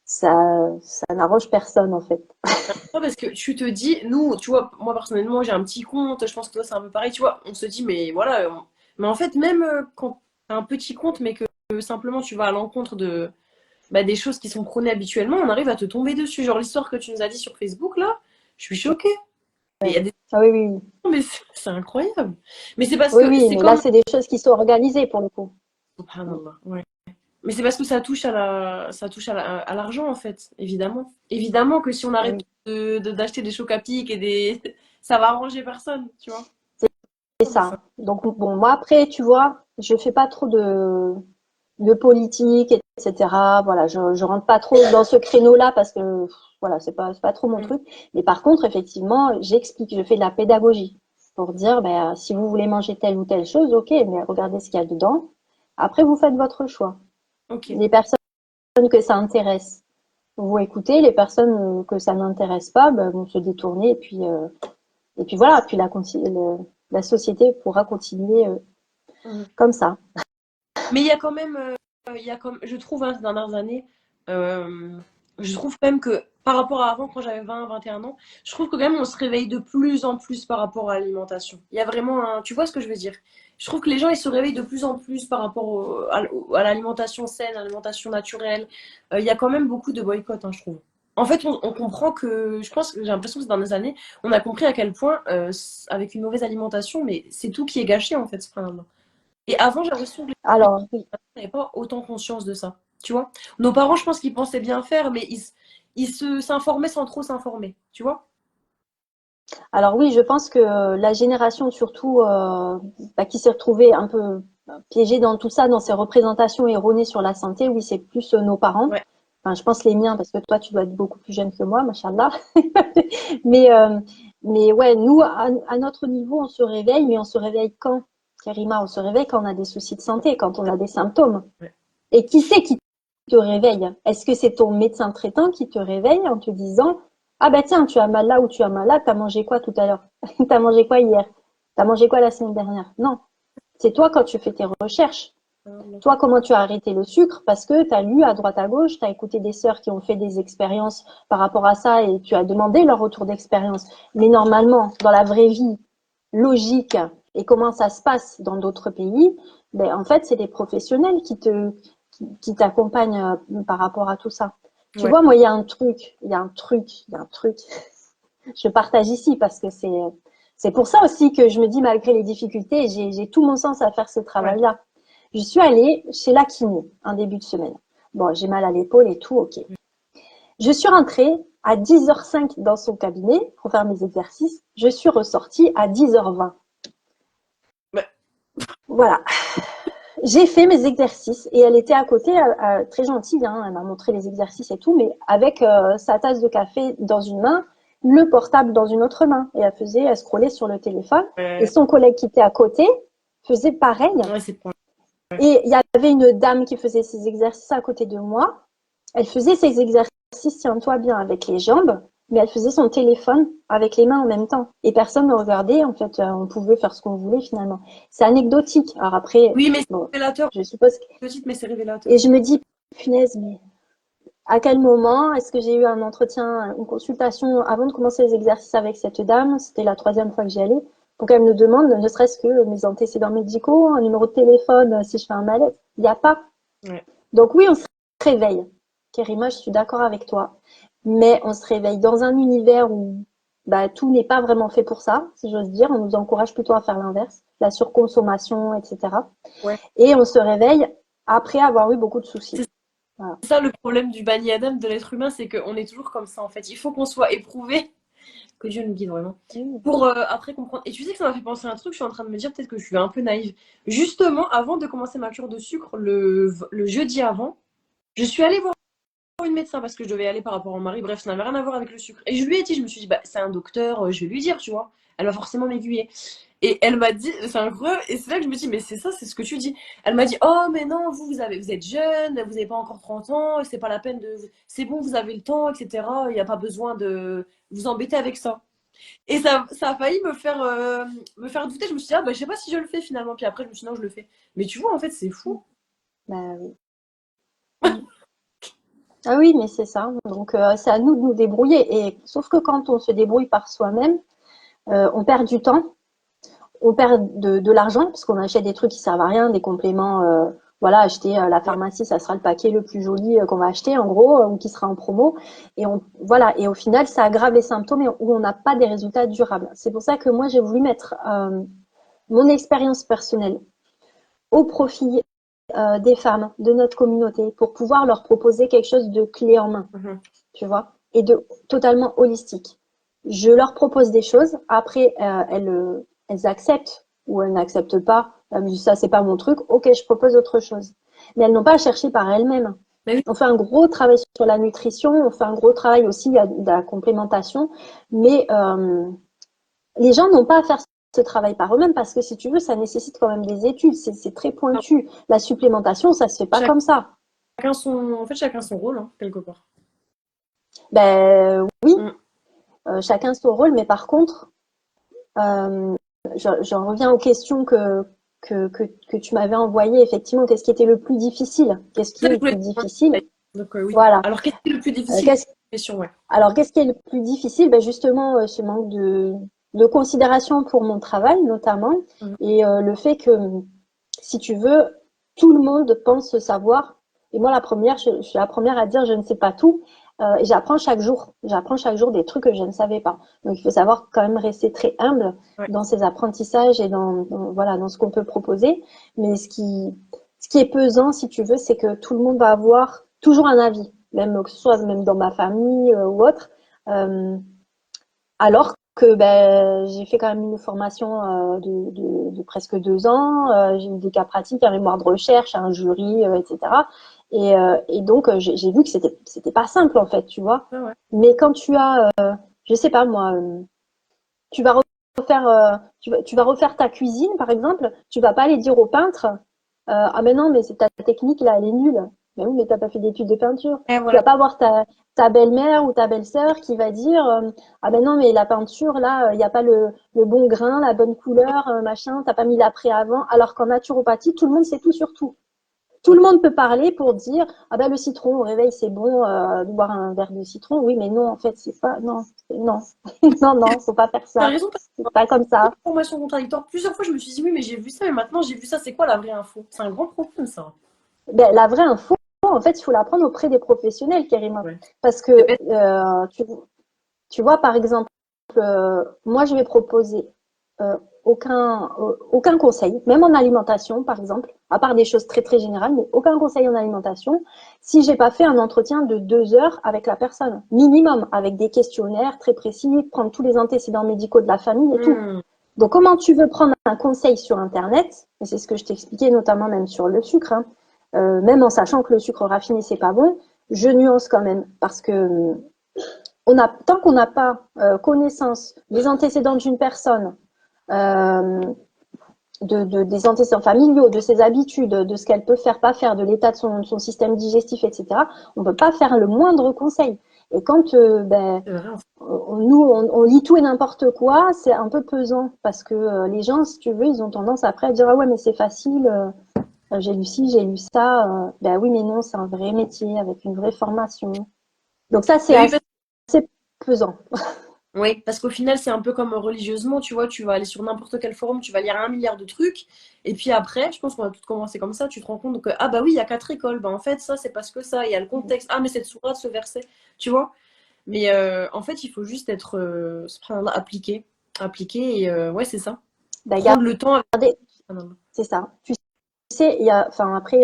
Speaker 2: Ça n'arrange personne en fait.
Speaker 1: Ouais, parce que tu te dis, nous, tu vois, moi personnellement, j'ai un petit compte, je pense que toi c'est un peu pareil, tu vois, on se dit, mais voilà, mais en fait, même quand t'as un petit compte, mais que simplement tu vas à l'encontre des choses qui sont prônées habituellement, on arrive à te tomber dessus. Genre l'histoire que tu nous as dit sur Facebook, là, je suis choquée. Et il y a des...
Speaker 2: Ah oui, oui, oui.
Speaker 1: Mais c'est incroyable. Mais c'est parce
Speaker 2: Oui,
Speaker 1: que
Speaker 2: oui,
Speaker 1: c'est
Speaker 2: mais là,
Speaker 1: comme...
Speaker 2: c'est des choses qui sont organisées pour le coup.
Speaker 1: Subhanallah, ouais. Mais c'est parce que ça touche à l'argent, en fait, évidemment. Évidemment que si on
Speaker 2: Ah
Speaker 1: arrête
Speaker 2: oui,
Speaker 1: d'acheter des chocs à pic et des... ça va arranger personne, tu vois.
Speaker 2: c'est ça. Donc, bon, moi, après, tu vois, je fais pas trop de politique, etc. Voilà, je rentre pas trop dans ce créneau-là parce que, voilà, c'est pas trop mon
Speaker 1: Mm.
Speaker 2: truc. Mais par contre, effectivement, j'explique, je fais de la pédagogie pour dire, ben, si vous voulez manger telle ou telle chose, ok, mais regardez ce qu'il y a dedans. Après, vous faites votre choix.
Speaker 1: Ok.
Speaker 2: Les personnes que ça intéresse, vous écoutez. Les personnes que ça n'intéresse pas, ben, vont se détourner et puis voilà. Puis la société pourra continuer
Speaker 1: Mhm.
Speaker 2: comme ça.
Speaker 1: Mais il y a quand même, je trouve, hein, ces dernières années, euh, je trouve quand même que par rapport à avant, quand j'avais 20, 21 ans, je trouve que quand même on se réveille de plus en plus par rapport à l'alimentation. Il y a vraiment un, tu vois ce que je veux dire? Je trouve que les gens, ils se réveillent de plus en plus par rapport à l'alimentation saine, à l'alimentation naturelle. Il y a quand même beaucoup de boycotts, hein, je trouve. En fait, on comprend que, je pense, j'ai l'impression que ces dernières années, on a compris à quel point, avec une mauvaise alimentation, mais c'est tout qui est gâché, en fait, subhanallah. Et avant, j'ai l'impression que les
Speaker 2: Alors, oui.
Speaker 1: n'avaient pas autant conscience de ça. Tu vois? Nos parents, je pense qu'ils pensaient bien faire, mais s'informaient sans trop s'informer. Tu vois?
Speaker 2: Alors oui, je pense que la génération surtout bah, qui s'est retrouvée un peu piégée dans tout ça, dans ces représentations erronées sur la santé, oui, c'est plus nos parents.
Speaker 1: Ouais.
Speaker 2: Enfin, je pense les miens, parce que toi, tu dois être beaucoup plus jeune que moi, machallah. mais, euh, mais ouais, nous, à notre niveau, on se réveille, mais on se réveille quand, Karima? On se réveille quand on a des soucis de santé, quand on a des symptômes.
Speaker 1: Ouais.
Speaker 2: Et qui c'est qui te réveille? Est-ce que c'est ton médecin traitant qui te réveille en te disant, ah bah tiens, tu as mal là ou tu as mal là, t'as mangé quoi tout à l'heure? T'as mangé quoi hier? T'as mangé quoi la semaine dernière? Non. C'est toi quand tu fais tes recherches. Toi, comment tu as arrêté le sucre? Parce que tu as lu à droite à gauche, tu as écouté des sœurs qui ont fait des expériences par rapport à ça et tu as demandé leur retour d'expérience. Mais normalement, dans la vraie vie, logique et comment ça se passe dans d'autres pays, ben, en fait, c'est des professionnels qui t'accompagnent par rapport à tout ça. Tu
Speaker 1: Ouais.
Speaker 2: vois, moi, il y a un truc, il y a un truc, il y a un truc. Je partage ici parce que c'est pour ça aussi que je me dis, malgré les difficultés, j'ai tout mon sens à faire ce
Speaker 1: Ouais.
Speaker 2: travail-là. Je suis allée chez la kiné un début de semaine. Bon, j'ai mal à l'épaule et tout, ok. Je suis rentrée à 10h05 dans son cabinet pour faire mes exercices. Je suis ressortie à 10h20.
Speaker 1: Ouais.
Speaker 2: Voilà. J'ai fait mes exercices et elle était à côté, très gentille, hein, elle m'a montré les exercices et tout, mais avec sa tasse de café dans une main, le portable dans une autre main. Et elle scrollait sur le téléphone. Et son collègue qui était à côté faisait pareil.
Speaker 1: Ouais, c'est pas.
Speaker 2: Et il y avait une dame qui faisait ses exercices à côté de moi. Elle faisait ses exercices, tiens-toi bien, avec les jambes, mais elle faisait son téléphone avec les mains en même temps. Et personne ne regardait, en fait, on pouvait faire ce qu'on voulait finalement. C'est anecdotique. Alors après,
Speaker 1: Oui, mais
Speaker 2: bon,
Speaker 1: c'est révélateur.
Speaker 2: je suppose.
Speaker 1: Petite, mais c'est
Speaker 2: Et
Speaker 1: révélateur.
Speaker 2: je me dis, punaise, mais à quel moment est-ce que j'ai eu un entretien, une consultation avant de commencer les exercices avec cette dame? C'était la troisième fois que j'y allais. Pour qu'elle me demande, ne serait-ce que mes antécédents médicaux, un numéro de téléphone, si je fais un malaise. Il n'y a pas.
Speaker 1: Ouais.
Speaker 2: Donc oui, on se réveille. Kerima, je suis d'accord avec toi. Mais on se réveille dans un univers où bah, tout n'est pas vraiment fait pour ça, si j'ose dire. On nous encourage plutôt à faire l'inverse, la surconsommation, etc.
Speaker 1: Ouais.
Speaker 2: Et on se réveille après avoir eu beaucoup de soucis. Voilà.
Speaker 1: C'est ça le problème du Bani Adam de l'être humain, c'est qu'on est toujours comme ça en fait. Il faut qu'on soit éprouvé, que Dieu nous guide vraiment,
Speaker 2: Mmh.
Speaker 1: pour après comprendre. Et tu sais que ça m'a fait penser à un truc, je suis en train de me dire peut-être que je suis un peu naïve. Justement, avant de commencer ma cure de sucre, le jeudi avant, je suis allée voir une médecin parce que je devais y aller par rapport à mon mari. Bref, ça n'avait rien à voir avec le sucre. Et je lui ai dit, je me suis dit, bah, c'est un docteur, je vais lui dire, tu vois. Elle va forcément m'aiguiller. Et elle m'a dit, c'est incroyable, et c'est là que je me dis, mais c'est ça, c'est ce que tu dis. Elle m'a dit, oh, mais non, vous êtes jeune, vous n'avez pas encore 30 ans, c'est pas la peine de. C'est bon, vous avez le temps, etc. Il n'y a pas besoin de vous embêter avec ça. Et ça a failli me faire douter. Je me suis dit, ah, bah, je sais pas si je le fais finalement. Puis après, je me suis dit, non, je le fais. Mais tu vois, en fait, c'est
Speaker 2: Mmh.
Speaker 1: fou.
Speaker 2: Bah oui. Mmh. Ah oui, mais c'est ça. Donc, c'est à nous de nous débrouiller. Et sauf que quand on se débrouille par soi-même, on perd du temps, on perd de l'argent parce qu'on achète des trucs qui servent à rien, des compléments. Voilà, acheter à la
Speaker 1: Ouais.
Speaker 2: pharmacie, ça sera le paquet le plus joli qu'on va acheter en gros ou qui sera en promo. Et voilà. Et au final, ça aggrave les symptômes et où on n'a pas des résultats durables. C'est pour ça que moi, j'ai voulu mettre mon expérience personnelle au profit des femmes de notre communauté pour pouvoir leur proposer quelque chose de clé en main,
Speaker 1: Mhm.
Speaker 2: tu vois, et de totalement holistique. Je leur propose des choses, après elles acceptent ou elles n'acceptent pas. Elles me disent ça c'est pas mon truc, ok je propose autre chose. Mais elles n'ont pas à chercher par elles-mêmes.
Speaker 1: Mais oui,
Speaker 2: On fait un gros travail sur la nutrition, on fait un gros travail aussi de la complémentation, mais les gens n'ont pas à faire ce travail par eux-mêmes parce que si tu veux, ça nécessite quand même des études, c'est très pointu. La supplémentation, ça se fait pas comme ça.
Speaker 1: en fait, chacun son rôle, hein, quelque part.
Speaker 2: Ben oui,
Speaker 1: Mm.
Speaker 2: chacun son rôle, mais par contre, euh, j'en reviens aux questions que tu m'avais envoyées. Effectivement, qu'est-ce qui était le plus difficile? Qu'est-ce qui
Speaker 1: C'est ça
Speaker 2: est
Speaker 1: que
Speaker 2: le
Speaker 1: je voulais
Speaker 2: plus
Speaker 1: te
Speaker 2: difficile?
Speaker 1: demander. Donc, oui.
Speaker 2: Voilà.
Speaker 1: Alors, qu'est-ce qui est le plus
Speaker 2: Euh,
Speaker 1: difficile?
Speaker 2: qu'est-ce
Speaker 1: Question, ouais.
Speaker 2: Alors, qu'est-ce qui est le plus difficile? Ben justement, ce manque de considération pour mon travail, notamment,
Speaker 1: Mm.
Speaker 2: et le fait que, si tu veux, tout le monde pense savoir. Et moi, la première, je suis la première à dire je ne sais pas tout. Et j'apprends chaque jour. J'apprends chaque jour des trucs que je ne savais pas. Donc, il faut savoir quand même rester très humble
Speaker 1: Ouais.
Speaker 2: dans ses apprentissages et voilà, dans ce qu'on peut proposer. Mais ce qui est pesant, si tu veux, c'est que tout le monde va avoir toujours un avis, même que ce soit même dans ma famille ou autre. Euh, alors que ben, j'ai fait quand même une formation de presque 2 ans, j'ai eu des cas pratiques, un mémoire de recherche, un jury, etc. Et donc j'ai vu que c'était pas simple en fait, tu vois.
Speaker 1: Ouais, ouais.
Speaker 2: Mais quand tu as, je sais pas moi, tu vas refaire, tu vas refaire ta cuisine par exemple, tu vas pas aller dire au peintre, ah mais non mais c'est ta technique là, elle est nulle. Mais oui, mais t'as pas fait d'études de peinture.
Speaker 1: Et
Speaker 2: Tu vas
Speaker 1: voilà.
Speaker 2: pas voir ta belle-mère ou ta belle-sœur qui va dire ah ben non mais la peinture là il n'y a pas le bon grain, la bonne couleur, machin, t'as pas mis l'après avant. Alors qu'en naturopathie tout le monde sait tout sur tout. Tout
Speaker 1: Ouais.
Speaker 2: le monde peut parler pour dire ah ben le citron au réveil c'est bon de boire un verre de citron. Oui mais non en fait c'est pas non non non faut pas faire
Speaker 1: T'as
Speaker 2: ça.
Speaker 1: raison, parce
Speaker 2: C'est pas comme
Speaker 1: que
Speaker 2: ça.
Speaker 1: information contradictoire. Plusieurs fois, je me suis dit, oui, mais j'ai vu ça, mais maintenant, j'ai vu ça. C'est quoi la vraie info? C'est un grand problème, ça.
Speaker 2: Ben, la vraie info en fait il faut la prendre auprès des professionnels Karima
Speaker 1: Ouais.
Speaker 2: parce
Speaker 1: C'est
Speaker 2: que
Speaker 1: bête.
Speaker 2: tu vois par exemple moi je vais proposer euh, aucun conseil, même en alimentation par exemple, à part des choses très très générales, mais aucun conseil en alimentation si j'ai pas fait un entretien de 2 heures avec la personne, minimum, avec des questionnaires très précis, prendre tous les antécédents médicaux de la famille et tout.
Speaker 1: Hmm.
Speaker 2: Donc comment tu veux prendre un conseil sur Internet, et c'est ce que je t'expliquais notamment même sur le sucre, hein, même en sachant que le sucre raffiné c'est pas bon, je nuance quand même parce que tant qu'on n'a pas connaissance des antécédents d'une personne, euh, des antécédents familiaux, de ses habitudes, de ce qu'elle peut faire, pas faire, de l'état de son système digestif, etc., on ne peut pas faire le moindre conseil. Et quand
Speaker 1: C'est vrai, en fait.
Speaker 2: on lit tout et n'importe quoi, c'est un peu pesant parce que les gens, si tu veux, ils ont tendance après à dire ah ouais mais c'est facile, j'ai lu ci, j'ai lu ça. Ben oui mais non, c'est un vrai métier avec une vraie formation. Donc ça c'est
Speaker 1: Mais oui,
Speaker 2: assez pesant.
Speaker 1: oui, parce qu'au final, c'est un peu comme religieusement, tu vois, tu vas aller sur n'importe quel forum, tu vas lire un milliard de trucs, et puis après, je pense qu'on a tout commencé comme ça, tu te rends compte que, ah bah oui, il y a 4 écoles, bah en fait, ça, c'est parce que ça, il y a le contexte, ah mais cette sourate, ce verset, tu vois. Mais en fait, il faut juste être, subhanallah, appliqué, et ouais, c'est ça.
Speaker 2: Ben,
Speaker 1: Prendre le temps avec.
Speaker 2: regardez,
Speaker 1: Ah, non, non.
Speaker 2: c'est ça. Tu sais, il y a, enfin après,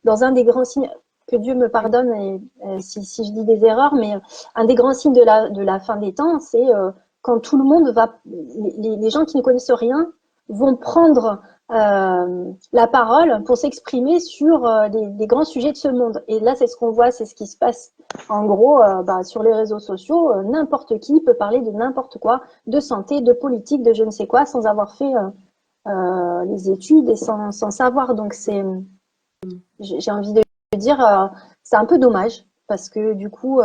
Speaker 2: dans un des grands signes. que Dieu me pardonne si je dis des erreurs, mais un des grands signes de la fin des temps, c'est quand tout le monde va, les gens qui ne connaissent rien vont prendre la parole pour s'exprimer sur des grands sujets de ce monde. Et là, c'est ce qu'on voit, c'est ce qui se passe. En gros, sur les réseaux sociaux, n'importe qui peut parler de n'importe quoi, de santé, de politique, de je ne sais quoi, sans avoir fait les études et sans savoir. Donc, j'ai envie de dire, c'est un peu dommage. Parce que du coup,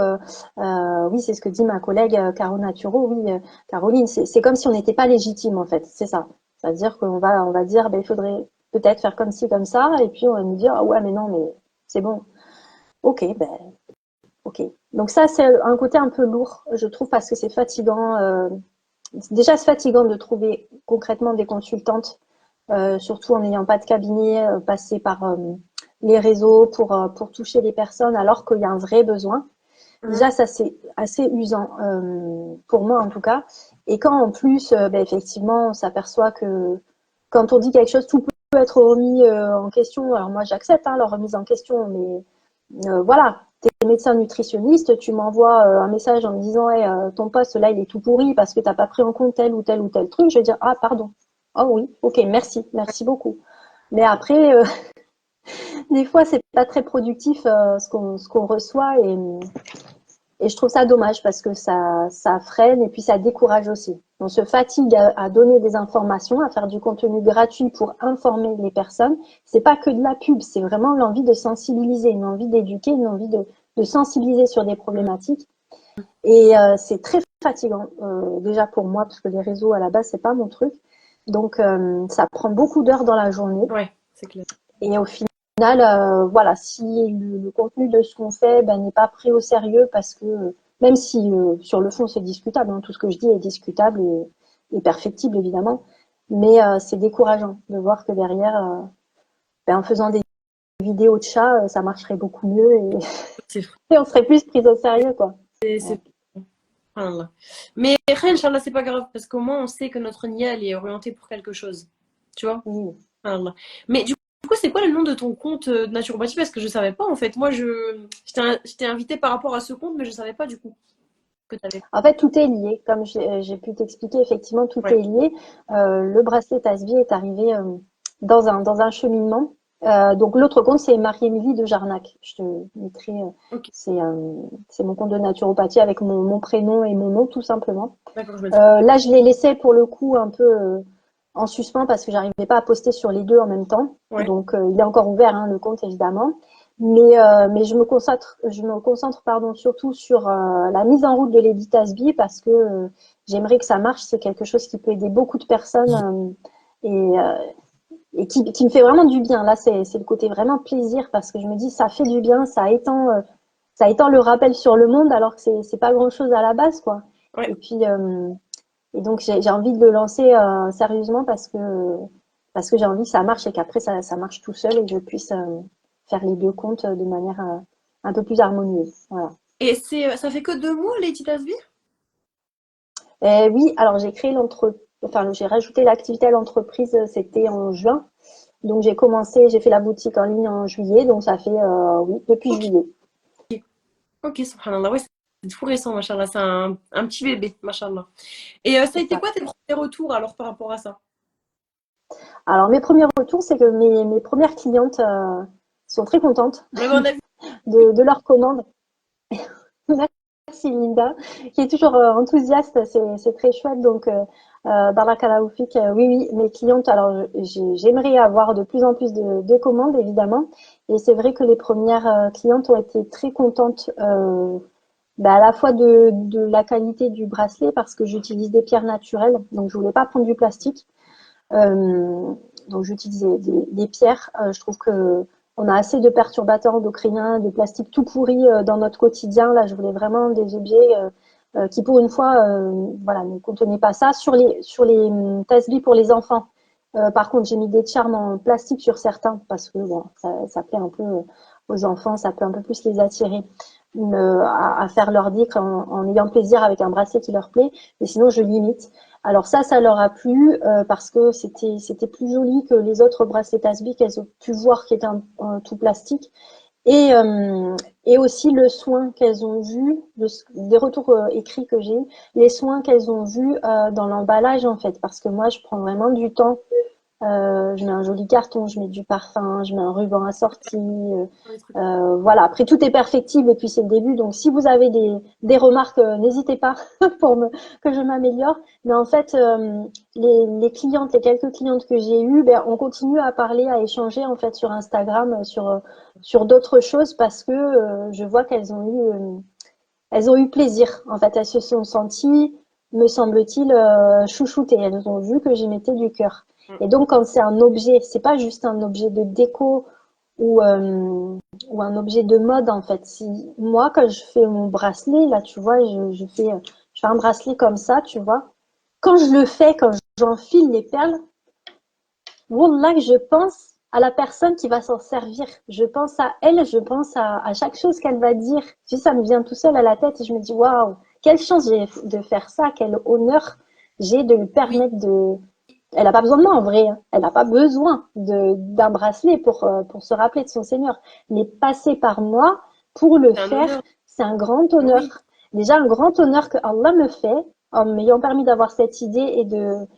Speaker 2: oui, c'est ce que dit ma collègue Caro Naturo. Oui, Caroline, c'est comme si on n'était pas légitime en fait. C'est ça. C'est-à-dire on va dire, ben, il faudrait peut-être faire comme ci, comme ça, et puis on va nous dire, ah ouais, mais non, mais c'est bon. Ok, ben, ok. Donc ça, c'est un côté un peu lourd, je trouve, parce que c'est fatigant. Déjà, c'est fatigant de trouver concrètement des consultantes, surtout en n'ayant pas de cabinet, passer par les réseaux pour toucher les personnes, alors qu'il y a un vrai besoin. Déjà, ça, c'est assez usant, pour moi en tout cas. Et quand en plus, ben, effectivement, on s'aperçoit que quand on dit quelque chose, tout peut être remis en question. Alors moi, j'accepte hein, leur remise en question, mais voilà, tu es médecin nutritionniste, tu m'envoies un message en me disant hey, ton poste là, il est tout pourri parce que tu n'as pas pris en compte tel ou tel ou tel truc. Je vais dire ah pardon. Oh oui, ok, merci beaucoup. Mais après, des fois, c'est pas très productif ce qu'on reçoit et je trouve ça dommage parce que ça freine et puis ça décourage aussi. On se fatigue à donner des informations, à faire du contenu gratuit pour informer les personnes. C'est pas que de la pub, c'est vraiment l'envie de sensibiliser, une envie d'éduquer, une envie de sensibiliser sur des problématiques. Et c'est très fatigant déjà pour moi parce que les réseaux à la base c'est pas mon truc. Donc ça prend beaucoup d'heures dans la journée.
Speaker 1: Ouais, c'est clair.
Speaker 2: Et au final, voilà, si le contenu de ce qu'on fait ben, n'est pas pris au sérieux parce que, même si sur le fond c'est discutable, hein, tout ce que je dis est discutable et perfectible évidemment, mais c'est décourageant de voir que derrière, ben, en faisant des vidéos de chats, ça marcherait beaucoup mieux
Speaker 1: C'est fou.
Speaker 2: et on serait plus pris au sérieux, quoi.
Speaker 1: C'est fou. Subhanallah. Mais Inch'Allah, c'est pas grave, parce qu'au moins on sait que notre nia, elle est orientée pour quelque chose. Tu vois?
Speaker 2: Oui.
Speaker 1: Subhanallah. Mais du coup, c'est quoi le nom de ton compte de naturopathie? Parce que je savais pas en fait. Moi, je t'ai invité par rapport à ce compte, mais je savais pas du coup que t'avais.
Speaker 2: En fait, tout est lié. Comme j'ai pu t'expliquer, effectivement, tout
Speaker 1: Ouais,
Speaker 2: est lié. Le bracelet Tasbih est arrivé dans un cheminement. Donc, l'autre compte, c'est Marie-Émilie de Jarnac. Je te mettrai,
Speaker 1: ok,
Speaker 2: c'est mon compte de naturopathie avec mon prénom et mon nom, tout simplement.
Speaker 1: d'accord, je me dis.
Speaker 2: Là, je l'ai laissé pour le coup un peu en suspens parce que j'arrivais pas à poster sur les deux en même temps.
Speaker 1: Ouais,
Speaker 2: Donc, il est encore ouvert, hein, le compte, évidemment. Mais je me concentre pardon, surtout sur la mise en route de l'Edit Tasbih parce que j'aimerais que ça marche. C'est quelque chose qui peut aider beaucoup de personnes et, euh, et qui me fait vraiment du bien. Là, c'est le côté vraiment plaisir parce que je me dis ça fait du bien, ça étend le rappel sur le monde alors que c'est pas grand-chose à la base, quoi.
Speaker 1: ouais.
Speaker 2: Et puis, et donc, j'ai envie de le lancer sérieusement parce que j'ai envie que ça marche et qu'après, ça marche tout seul et que je puisse faire les deux comptes de manière un peu plus harmonieuse. Voilà.
Speaker 1: Et ça fait que 2 mois, les Tasbih?
Speaker 2: Et oui, alors j'ai créé enfin, j'ai rajouté l'activité à l'entreprise, c'était en juin. Donc, j'ai fait la boutique en ligne en juillet. Donc, ça fait, oui, depuis
Speaker 1: Ok,
Speaker 2: juillet.
Speaker 1: ok, subhanallah. Ouais, c'est tout récent, machallah. C'est un petit bébé, machallah. Et ça a
Speaker 2: C'est
Speaker 1: été
Speaker 2: ça.
Speaker 1: quoi tes premiers retours alors par rapport à ça?
Speaker 2: Alors, mes premiers retours, c'est que mes premières clientes sont très contentes
Speaker 1: Ouais, mais on a vu.
Speaker 2: de leur commande. Merci Linda, qui est toujours enthousiaste, c'est très chouette. Donc, Barakallahu fik, oui, oui, mes clientes, alors j'aimerais avoir de plus en plus de commandes, évidemment. Et c'est vrai que les premières clientes ont été très contentes, bah, à la fois de la qualité du bracelet, parce que j'utilise des pierres naturelles, donc je voulais pas prendre du plastique. Euh, donc j'utilise des pierres. Je trouve que on a assez de perturbateurs endocriniens, de plastique tout pourri dans notre quotidien. Là, je voulais vraiment des objets qui, pour une fois, voilà, ne contenaient pas ça. Sur les tasbih pour les enfants, par contre, j'ai mis des charmes en plastique sur certains parce que bon, ça plaît un peu aux enfants, ça peut un peu plus les attirer à faire leur dhikr en ayant plaisir avec un bracelet qui leur plaît. Mais sinon, je limite. Alors ça leur a plu parce que c'était plus joli que les autres bracelets Tasbih qu'elles ont pu voir qui étaient tout plastique. Et, euh, et aussi le soin qu'elles ont vu, des retours écrits que j'ai eu, les soins qu'elles ont vus dans l'emballage en fait, parce que moi je prends vraiment du temps. Je mets un joli carton, je mets du parfum, je mets un ruban assorti.
Speaker 1: Dans les trucs.
Speaker 2: Voilà, après tout est perfectible et puis c'est le début. Donc si vous avez des remarques, n'hésitez pas pour que je m'améliore. Mais en fait, les clientes, les quelques clientes que j'ai eues, ben, on continue à parler, à échanger en fait sur Instagram, sur d'autres choses parce que je vois elles ont eu plaisir. En fait, elles se sont senties, me semble-t-il, chouchoutées. Elles ont vu que j'y mettais du cœur.
Speaker 1: Mm.
Speaker 2: Et donc, quand c'est un objet, c'est pas juste un objet de déco ou un objet de mode, en fait. Si, moi, quand je fais mon bracelet, là, tu vois, je fais un bracelet comme ça, tu vois. Quand je le fais, quand j'enfile les perles, Wallah, je pense à la personne qui va s'en servir. Je pense à elle, je pense à chaque chose qu'elle va dire. Tu sais, ça me vient tout seul à la tête et je me dis, waouh, quelle chance j'ai de faire ça, quel honneur j'ai de lui
Speaker 1: Oui,
Speaker 2: permettre de. Elle n'a pas besoin de moi en vrai, hein. Elle n'a pas besoin d'un bracelet pour se rappeler de son Seigneur. Mais passer par moi pour le
Speaker 1: c'est un
Speaker 2: faire,
Speaker 1: honneur.
Speaker 2: c'est un grand honneur.
Speaker 1: Oui,
Speaker 2: Déjà, un grand honneur que Allah me fait en m'ayant permis d'avoir cette idée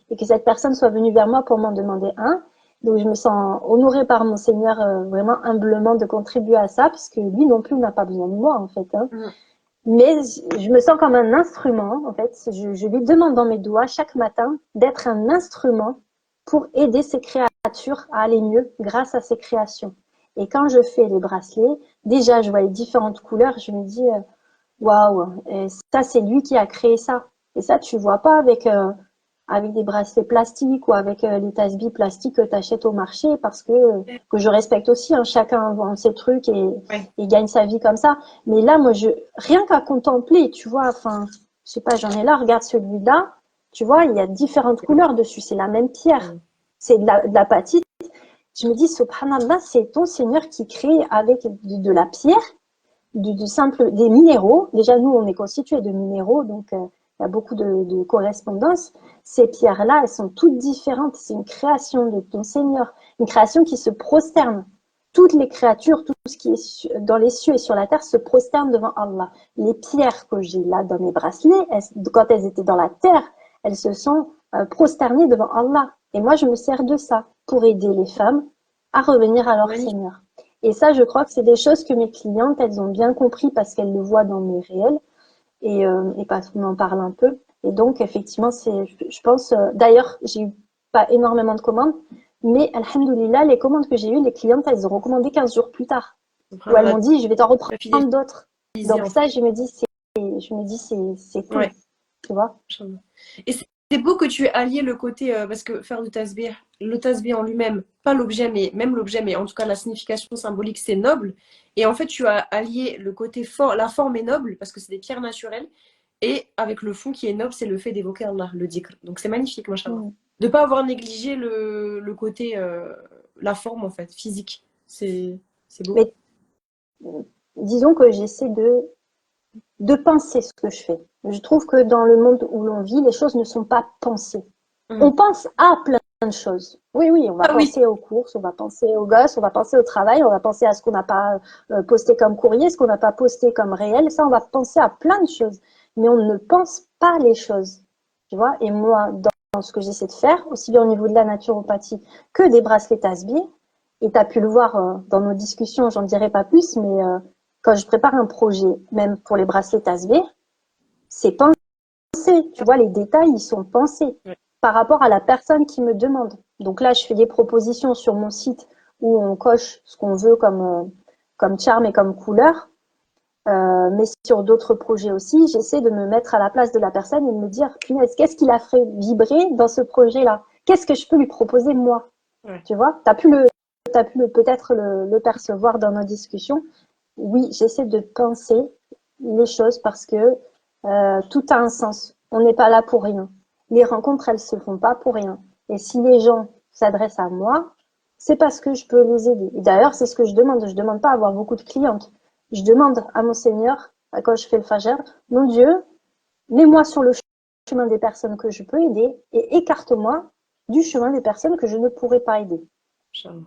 Speaker 2: et que cette personne soit venue vers moi pour m'en demander un. Donc, je me sens honorée par mon Seigneur, vraiment humblement de contribuer à ça, parce que lui non plus n'a pas besoin de moi, en fait, hein.
Speaker 1: mm.
Speaker 2: Mais je me sens comme un instrument, en fait. Je lui demande dans mes doigts chaque matin d'être un instrument pour aider ces créatures à aller mieux grâce à ces créations. Et quand je fais les bracelets, déjà, je vois les différentes couleurs, je me dis, waouh, et ça, c'est lui qui a créé ça. Et ça, tu vois pas avec des bracelets plastiques ou avec les tasbis plastiques que tu achètes au marché parce que je respecte aussi, hein, chacun vend ses trucs
Speaker 1: Ouais.
Speaker 2: et gagne sa vie comme ça. Mais là, moi, rien qu'à contempler, tu vois, enfin, je sais pas, j'en ai là, regarde celui-là, tu vois, il y a différentes couleurs dessus, c'est la même pierre,
Speaker 1: Mm.
Speaker 2: c'est de la patite. Je me dis, subhanallah, c'est ton Seigneur qui crée avec de la pierre des minéraux. Déjà, nous, on est constitué de minéraux, donc il y a beaucoup de correspondances. Ces pierres-là, elles sont toutes différentes. C'est une création de ton Seigneur, une création qui se prosterne. Toutes les créatures, tout ce qui est dans les cieux et sur la terre se prosterne devant Allah. Les pierres que j'ai là dans mes bracelets, quand elles étaient dans la terre, elles se sont prosternées devant Allah. Et moi, je me sers de ça pour aider les femmes à revenir à leur
Speaker 1: Magnifique.
Speaker 2: Seigneur. Et ça, je crois que c'est des choses que mes clientes, elles ont bien compris parce qu'elles le voient dans mes réels et parce qu'on en parle un peu. Et donc, effectivement, je pense, d'ailleurs, j'ai eu pas énormément de commandes, mais alhamdoulilah, les commandes que j'ai eues, les clientes, elles ont recommandé 15 jours plus tard, où elles
Speaker 1: Subhanallah,
Speaker 2: m'ont dit, je vais t'en
Speaker 1: la
Speaker 2: reprendre d'autres.
Speaker 1: fidélisée
Speaker 2: Donc
Speaker 1: en fait.
Speaker 2: ça, je me dis, c'est cool,
Speaker 1: Ouais.
Speaker 2: tu vois.
Speaker 1: Inch'Allah. Et c'est beau que tu aies allié le côté, parce que faire le tasbih en lui-même, pas l'objet, mais même l'objet, mais en tout cas la signification symbolique, c'est noble. Et en fait, tu as allié le côté fort, la forme est noble, parce que c'est des pierres naturelles, et avec le fond qui est noble, c'est le fait d'évoquer Allah, le dhikr. Donc c'est magnifique, machallah.
Speaker 2: Mm.
Speaker 1: De pas avoir négligé le côté, la forme en fait, physique. C'est beau.
Speaker 2: Mais disons que j'essaie de penser ce que je fais. Je trouve que dans le monde où l'on vit, les choses ne sont pas pensées. On
Speaker 1: Mhm.
Speaker 2: pense à plein de choses. Oui, oui, on va
Speaker 1: Ah oui,
Speaker 2: penser aux courses, on va penser aux gosses, on va penser au travail, on va penser à ce qu'on n'a pas posté comme courrier, ce qu'on n'a pas posté comme réel. Ça, on va penser à plein de choses. Mais on ne pense pas les choses. Tu vois. Et moi, dans ce que j'essaie de faire, aussi bien au niveau de la naturopathie que des bracelets tasbih, et tu as pu le voir dans nos discussions, j'en dirai pas plus, mais quand je prépare un projet, même pour les bracelets tasbih, c'est pensé. Tu vois, les détails, ils sont pensés
Speaker 1: ouais.
Speaker 2: par rapport à la personne qui me demande. Donc là, je fais des propositions sur mon site où on coche ce qu'on veut comme charme et comme couleur. Mais sur d'autres projets aussi, j'essaie de me mettre à la place de la personne et de me dire, punaise, qu'est-ce qui la ferait vibrer dans ce projet-là? Qu'est-ce que je peux lui proposer moi?
Speaker 1: Ouais.
Speaker 2: Tu vois, t'as pu peut-être le percevoir dans nos discussions. Oui, j'essaie de penser les choses parce que tout a un sens. On n'est pas là pour rien. Les rencontres, elles se font pas pour rien. Et si les gens s'adressent à moi, c'est parce que je peux les aider. Et d'ailleurs, c'est ce que je demande. Je demande pas à avoir beaucoup de clientes. Je demande à mon Seigneur, quand je fais le fajr, mon Dieu, mets-moi sur le chemin des personnes que je peux aider et écarte-moi du chemin des personnes que je ne pourrais pas aider.
Speaker 1: Inch'Allah.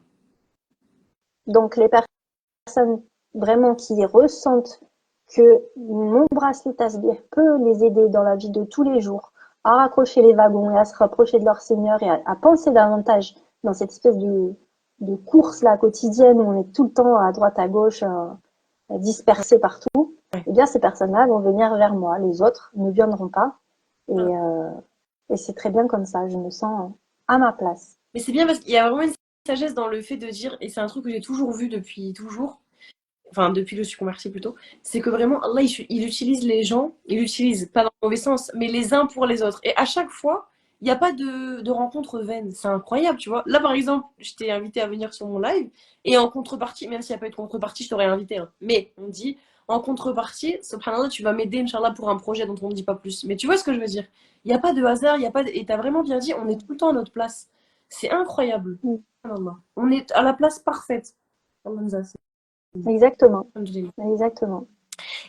Speaker 2: Donc les personnes vraiment qui ressentent que mon bracelet tasbih peut les aider dans la vie de tous les jours à raccrocher les wagons et à se rapprocher de leur Seigneur et à penser davantage dans cette espèce de course là quotidienne où on est tout le temps à droite à gauche dispersés partout, eh bien ces personnes-là vont venir vers moi. Les autres ne viendront pas. Et c'est très bien comme ça. Je me sens à ma place.
Speaker 1: Mais c'est bien parce qu'il y a vraiment une sagesse dans le fait de dire, et c'est un truc que j'ai toujours vu depuis toujours, enfin depuis que je suis convertie plutôt, c'est que vraiment Allah il utilise les gens, il utilise pas dans le mauvais sens, mais les uns pour les autres. Et à chaque fois, il n'y a pas de rencontre vaine. C'est incroyable, tu vois. Là par exemple, je t'ai invité à venir sur mon live, et en contrepartie, même s'il n'y a pas eu de contrepartie, je t'aurais invité. Hein. Mais on dit, en contrepartie, subhanallah, tu vas m'aider, Inch'Allah, pour un projet dont on ne dit pas plus. Mais tu vois ce que je veux dire? Il n'y a pas de hasard, il y a pas de... Et t'as vraiment bien dit, on est tout le temps à notre place. C'est incroyable.
Speaker 2: Mm.
Speaker 1: On est à la place parfaite.
Speaker 2: Exactement. Exactement.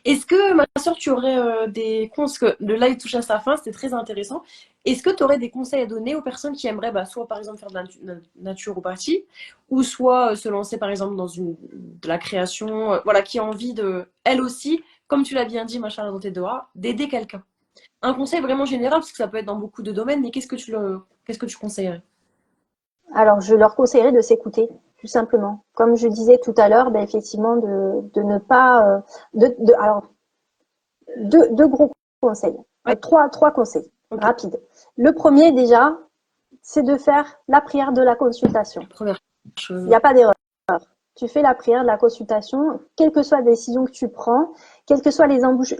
Speaker 1: Est-ce que, ma soeur, tu aurais des conseils, parce que le live touche à sa fin, c'était très intéressant. Est-ce que tu aurais des conseils à donner aux personnes qui aimeraient soit par exemple faire de la naturopathie, ou soit se lancer par exemple dans de la création, voilà, qui a envie de, elle aussi, comme tu l'as bien dit, machin, dans tes doigts, d'aider quelqu'un. Un conseil vraiment général, parce que ça peut être dans beaucoup de domaines, mais qu'est-ce que tu conseillerais?
Speaker 2: Alors, je leur conseillerais de s'écouter, tout simplement. Comme je disais tout à l'heure, ben, effectivement, de ne pas... alors, deux gros conseils.
Speaker 1: Ouais.
Speaker 2: Trois conseils
Speaker 1: Okay.
Speaker 2: rapides. Le premier, déjà, c'est de faire la prière de la consultation.
Speaker 1: Première chose.
Speaker 2: Il n'y a pas d'erreur. Tu fais la prière de la consultation, quelle que soit la décision que tu prends, quelles que soient les embûches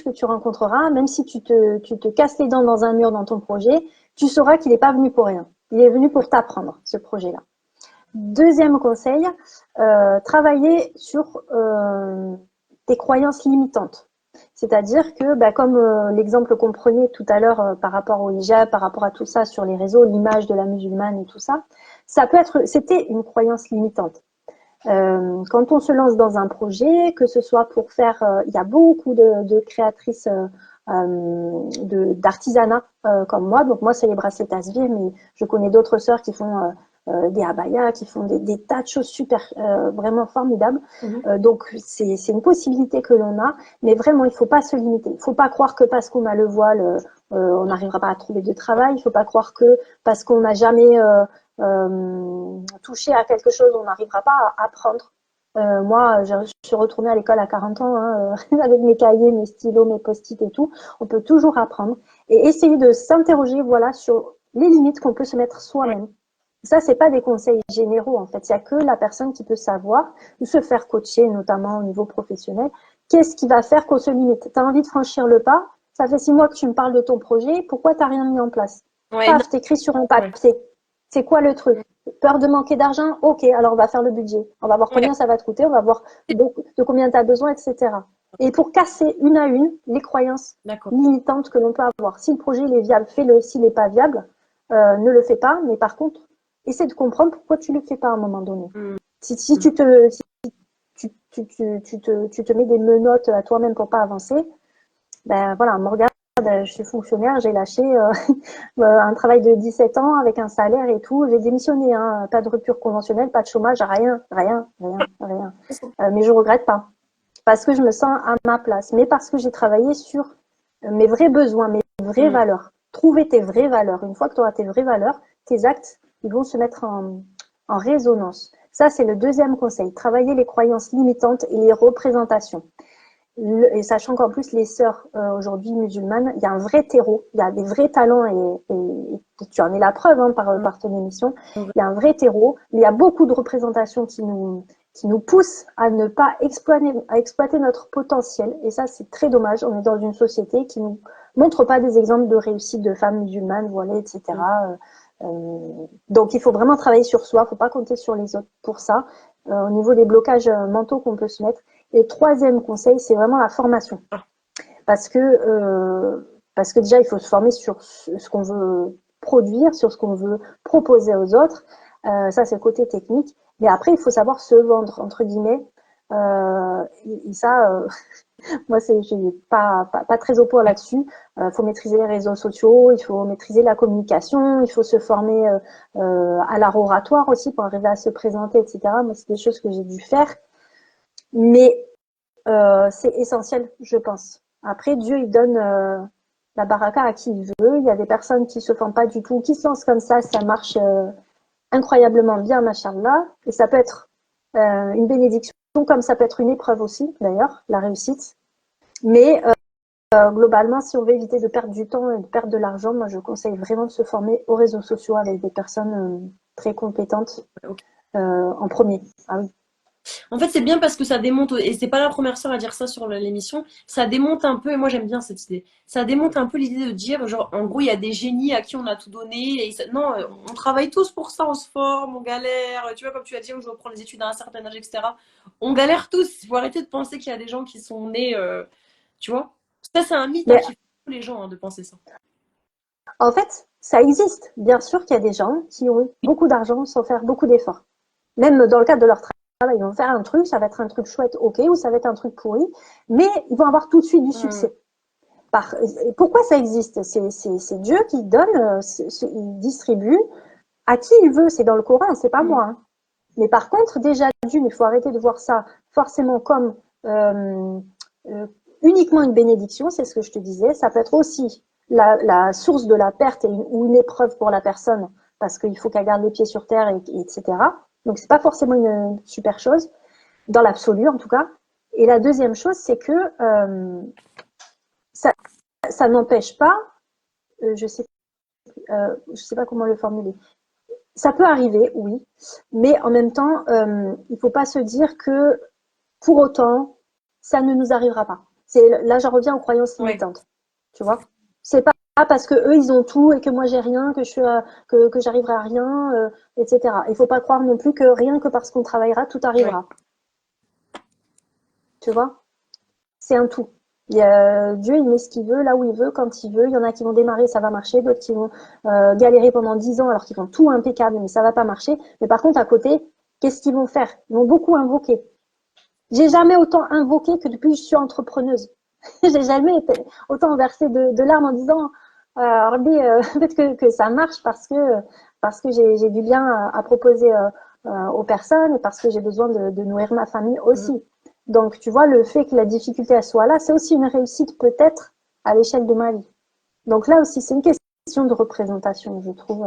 Speaker 2: que tu rencontreras, même si tu te casses les dents dans un mur dans ton projet, tu sauras qu'il n'est pas venu pour rien. Il est venu pour t'apprendre, ce projet-là. Deuxième conseil, travailler sur tes croyances limitantes. C'est-à-dire que, comme l'exemple qu'on prenait tout à l'heure par rapport au hijab, par rapport à tout ça sur les réseaux, l'image de la musulmane et tout ça, c'était une croyance limitante. Quand on se lance dans un projet, que ce soit pour faire, il y a beaucoup de créatrices d'artisanat comme moi. Donc moi, c'est les bracelets tasbih, mais je connais d'autres sœurs qui font des abayas, qui font des tas de choses super, vraiment formidables. Donc c'est une possibilité que l'on a, mais vraiment, il faut pas se limiter. Il faut pas croire que parce qu'on a le voile, on n'arrivera pas à trouver de travail. Il faut pas croire que parce qu'on n'a jamais toucher à quelque chose, on n'arrivera pas à apprendre. Moi, je suis retournée à l'école à 40 ans, hein, avec mes cahiers, mes stylos, mes post-it et tout. On peut toujours apprendre et essayer de s'interroger, voilà, sur les limites qu'on peut se mettre soi-même. Ça, c'est pas des conseils généraux, en fait. Il y a que la personne qui peut savoir ou se faire coacher, notamment au niveau professionnel. Qu'est-ce qui va faire qu'on se limite? T'as envie de franchir le pas? Ça fait 6 mois que tu me parles de ton projet. Pourquoi t'as rien mis en place? Paf, t'écris sur un papier. C'est quoi le truc? Peur de manquer d'argent? Ok, alors on va faire le budget. On va voir combien ça va te coûter, on va voir de combien tu as besoin, etc. Et pour casser une à une les croyances limitantes que l'on peut avoir. Si le projet il est viable, fais-le. S'il n'est pas viable, ne le fais pas. Mais par contre, essaie de comprendre pourquoi tu ne le fais pas à un moment donné. Si tu te mets des menottes à toi-même pour pas avancer, ben voilà, me regarde. Je suis fonctionnaire, j'ai lâché un travail de 17 ans avec un salaire et tout. J'ai démissionné, hein, pas de rupture conventionnelle, pas de chômage, rien. Mais je regrette pas parce que je me sens à ma place, mais parce que j'ai travaillé sur mes vrais besoins, mes vraies valeurs. Trouver tes vraies valeurs. Une fois que tu auras tes vraies valeurs, tes actes, ils vont se mettre en résonance. Ça, c'est le deuxième conseil. Travailler les croyances limitantes et les représentations. Et sachant qu'en plus les sœurs aujourd'hui musulmanes, il y a un vrai terreau, il y a des vrais talents et tu en es la preuve hein, par ton émission. Il y a un vrai terreau, mais il y a beaucoup de représentations qui nous poussent à ne pas exploiter notre potentiel. Et ça, c'est très dommage. On est dans une société qui nous montre pas des exemples de réussite de femmes musulmanes voilées, etc. Donc il faut vraiment travailler sur soi. Il ne faut pas compter sur les autres pour ça. Au niveau des blocages mentaux qu'on peut se mettre. Et troisième conseil, c'est vraiment la formation. Parce que déjà, il faut se former sur ce qu'on veut produire, sur ce qu'on veut proposer aux autres. Ça, c'est le côté technique. Mais après, il faut savoir se vendre, entre guillemets. Et ça, moi, je suis pas très au point là-dessus. Faut maîtriser les réseaux sociaux, il faut maîtriser la communication, il faut se former à l'art oratoire aussi pour arriver à se présenter, etc. Moi, c'est des choses que j'ai dû faire. Mais c'est essentiel, je pense. Après, Dieu, il donne la baraka à qui il veut. Il y a des personnes qui se font pas du tout, qui se lancent comme ça marche incroyablement bien, machallah. Et ça peut être une bénédiction, comme ça peut être une épreuve aussi, d'ailleurs, la réussite. Mais globalement, si on veut éviter de perdre du temps et de perdre de l'argent, moi, je conseille vraiment de se former aux réseaux sociaux avec des personnes très compétentes en premier. Ah oui.
Speaker 1: En fait, c'est bien parce que ça démonte, et c'est pas la première sœur à dire ça sur l'émission, ça démonte un peu, et moi j'aime bien cette idée, ça démonte un peu l'idée de dire, genre, en gros, il y a des génies à qui on a tout donné, non, on travaille tous pour ça, on se forme, on galère, tu vois, comme tu as dit, on reprend les études à un certain âge, etc. On galère tous, il faut arrêter de penser qu'il y a des gens qui sont nés, tu vois. Ça, c'est un mythe hein,
Speaker 2: Mais
Speaker 1: qui fait les gens hein, de penser ça.
Speaker 2: en fait, ça existe. Bien sûr qu'il y a des gens qui ont beaucoup d'argent sans faire beaucoup d'efforts. Même dans le cadre de leur travail, ils vont faire un truc, ça va être un truc chouette, ok, ou ça va être un truc pourri, mais ils vont avoir tout de suite du succès. Pourquoi ça existe? C'est Dieu qui donne, il distribue à qui il veut. C'est dans le Coran, c'est pas moi. Hein. Mais par contre, déjà d'une, il faut arrêter de voir ça forcément comme euh, uniquement une bénédiction, c'est ce que je te disais. Ça peut être aussi la source de la perte ou une épreuve pour la personne, parce qu'il faut qu'elle garde les pieds sur terre, etc. Donc, c'est pas forcément une super chose, dans l'absolu en tout cas. Et la deuxième chose, c'est que ça, ça n'empêche pas, je sais pas comment le formuler. Ça peut arriver, oui, mais en même temps, il faut pas se dire que pour autant, ça ne nous arrivera pas. Là, j'en reviens aux croyances limitantes. Tu vois, c'est pas parce que eux ils ont tout et que moi j'ai rien, que que j'arriverai à rien, etc. Il faut pas croire non plus que rien que parce qu'on travaillera, tout arrivera. Ouais. Tu vois, c'est un tout. Dieu, il met ce qu'il veut, là où il veut, quand il veut. Il y en a qui vont démarrer, ça va marcher. D'autres qui vont galérer pendant 10 ans alors qu'ils font tout impeccable, mais ça va pas marcher. Mais par contre, à côté, qu'est-ce qu'ils vont faire? Ils vont beaucoup invoquer. J'ai jamais autant invoqué que depuis que je suis entrepreneuse. J'ai jamais été autant versé de larmes en disant Rabbi, peut-être que ça marche parce que j'ai du bien à proposer aux personnes et parce que j'ai besoin de nourrir ma famille aussi. Donc, tu vois, le fait que la difficulté elle soit là, c'est aussi une réussite peut-être à l'échelle de ma vie. Donc là aussi, c'est une question de représentation, je trouve.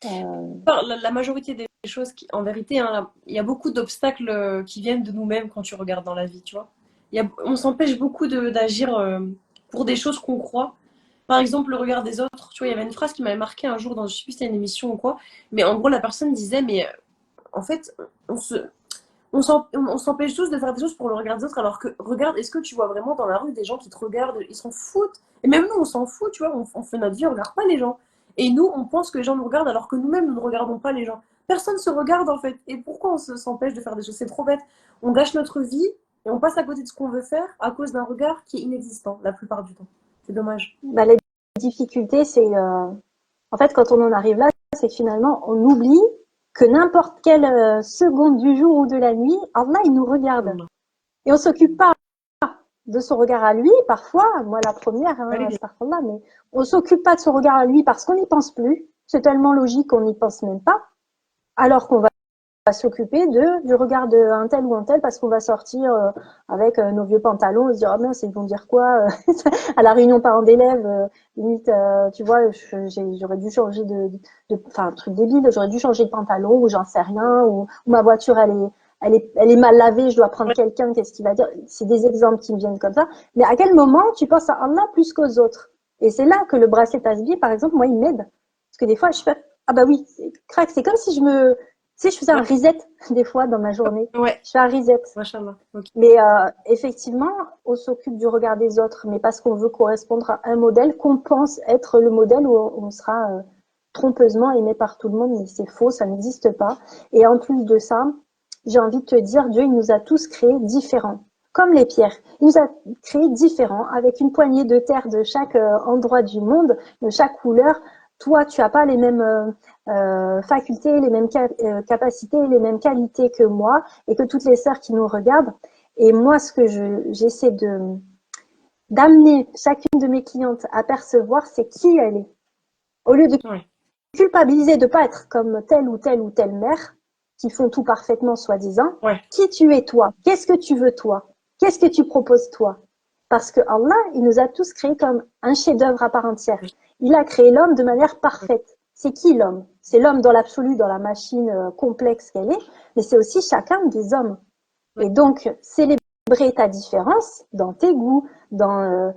Speaker 1: La majorité des choses, en vérité, hein, il y a beaucoup d'obstacles qui viennent de nous-mêmes quand tu regardes dans la vie, tu vois. On s'empêche beaucoup d'agir pour des choses qu'on croit. Par exemple, le regard des autres. Tu vois, il y avait une phrase qui m'avait marqué un jour dans, je sais plus si c'était une émission ou quoi, mais en gros, la personne disait, mais en fait, on s'empêche tous de faire des choses pour le regard des autres, alors que, regarde, est-ce que tu vois vraiment dans la rue des gens qui te regardent, ils s'en foutent. Et même nous, on s'en fout, tu vois, on fait notre vie, on regarde pas les gens. Et nous, on pense que les gens nous regardent alors que nous-mêmes, nous ne regardons pas les gens. Personne se regarde en fait. Et pourquoi s'empêche de faire des choses? C'est trop bête. On gâche notre vie et on passe à côté de ce qu'on veut faire à cause d'un regard qui est inexistant la plupart du temps. C'est dommage.
Speaker 2: Bah, la difficulté, c'est en fait quand on en arrive là, c'est que finalement on oublie que n'importe quelle seconde du jour ou de la nuit, Allah il nous regarde et on s'occupe pas de son regard à lui. Parfois, moi la première, hein, mais on s'occupe pas de son regard à lui parce qu'on n'y pense plus. C'est tellement logique qu'on n'y pense même pas. Alors qu'on va s'occuper du regard d'un tel ou un tel parce qu'on va sortir avec nos vieux pantalons et se dire ah mince ils vont dire quoi à la réunion parents d'élèves limite tu vois j'aurais dû changer enfin un truc débile, j'aurais dû changer de pantalon ou j'en sais rien ou ma voiture elle est mal lavée, je dois prendre quelqu'un, qu'est-ce qu'il va dire? C'est des exemples qui me viennent comme ça. Mais à quel moment tu penses à Allah plus qu'aux autres? Et c'est là que le bracelet tasbih, par exemple, moi, il m'aide. Parce que des fois, je fais, ah bah oui, crac, c'est comme si tu sais, je faisais un reset des fois dans ma journée.
Speaker 1: Ouais.
Speaker 2: Je fais un reset.
Speaker 1: Okay.
Speaker 2: Mais effectivement, on s'occupe du regard des autres, mais parce qu'on veut correspondre à un modèle qu'on pense être le modèle où on sera trompeusement aimé par tout le monde, mais c'est faux, ça n'existe pas. Et en plus de ça, j'ai envie de te dire, Dieu, il nous a tous créés différents. Comme les pierres. Il nous a créés différents, avec une poignée de terre de chaque endroit du monde, de chaque couleur. Toi, tu n'as pas les mêmes facultés, les mêmes capacités, les mêmes qualités que moi et que toutes les sœurs qui nous regardent. Et moi, ce que j'essaie d'amener chacune de mes clientes à percevoir, c'est qui elle est. Au lieu de culpabiliser de ne pas être comme telle ou telle ou telle mère, qui font tout parfaitement, soi-disant.
Speaker 1: Ouais.
Speaker 2: Qui tu es toi? Qu'est-ce que tu veux toi? Qu'est-ce que tu proposes toi? Parce que Allah, il nous a tous créés comme un chef-d'œuvre à part entière. Il a créé l'homme de manière parfaite. C'est qui l'homme? C'est l'homme dans l'absolu, dans la machine complexe qu'elle est, mais c'est aussi chacun des hommes. Et donc, célébrer ta différence dans tes goûts, dans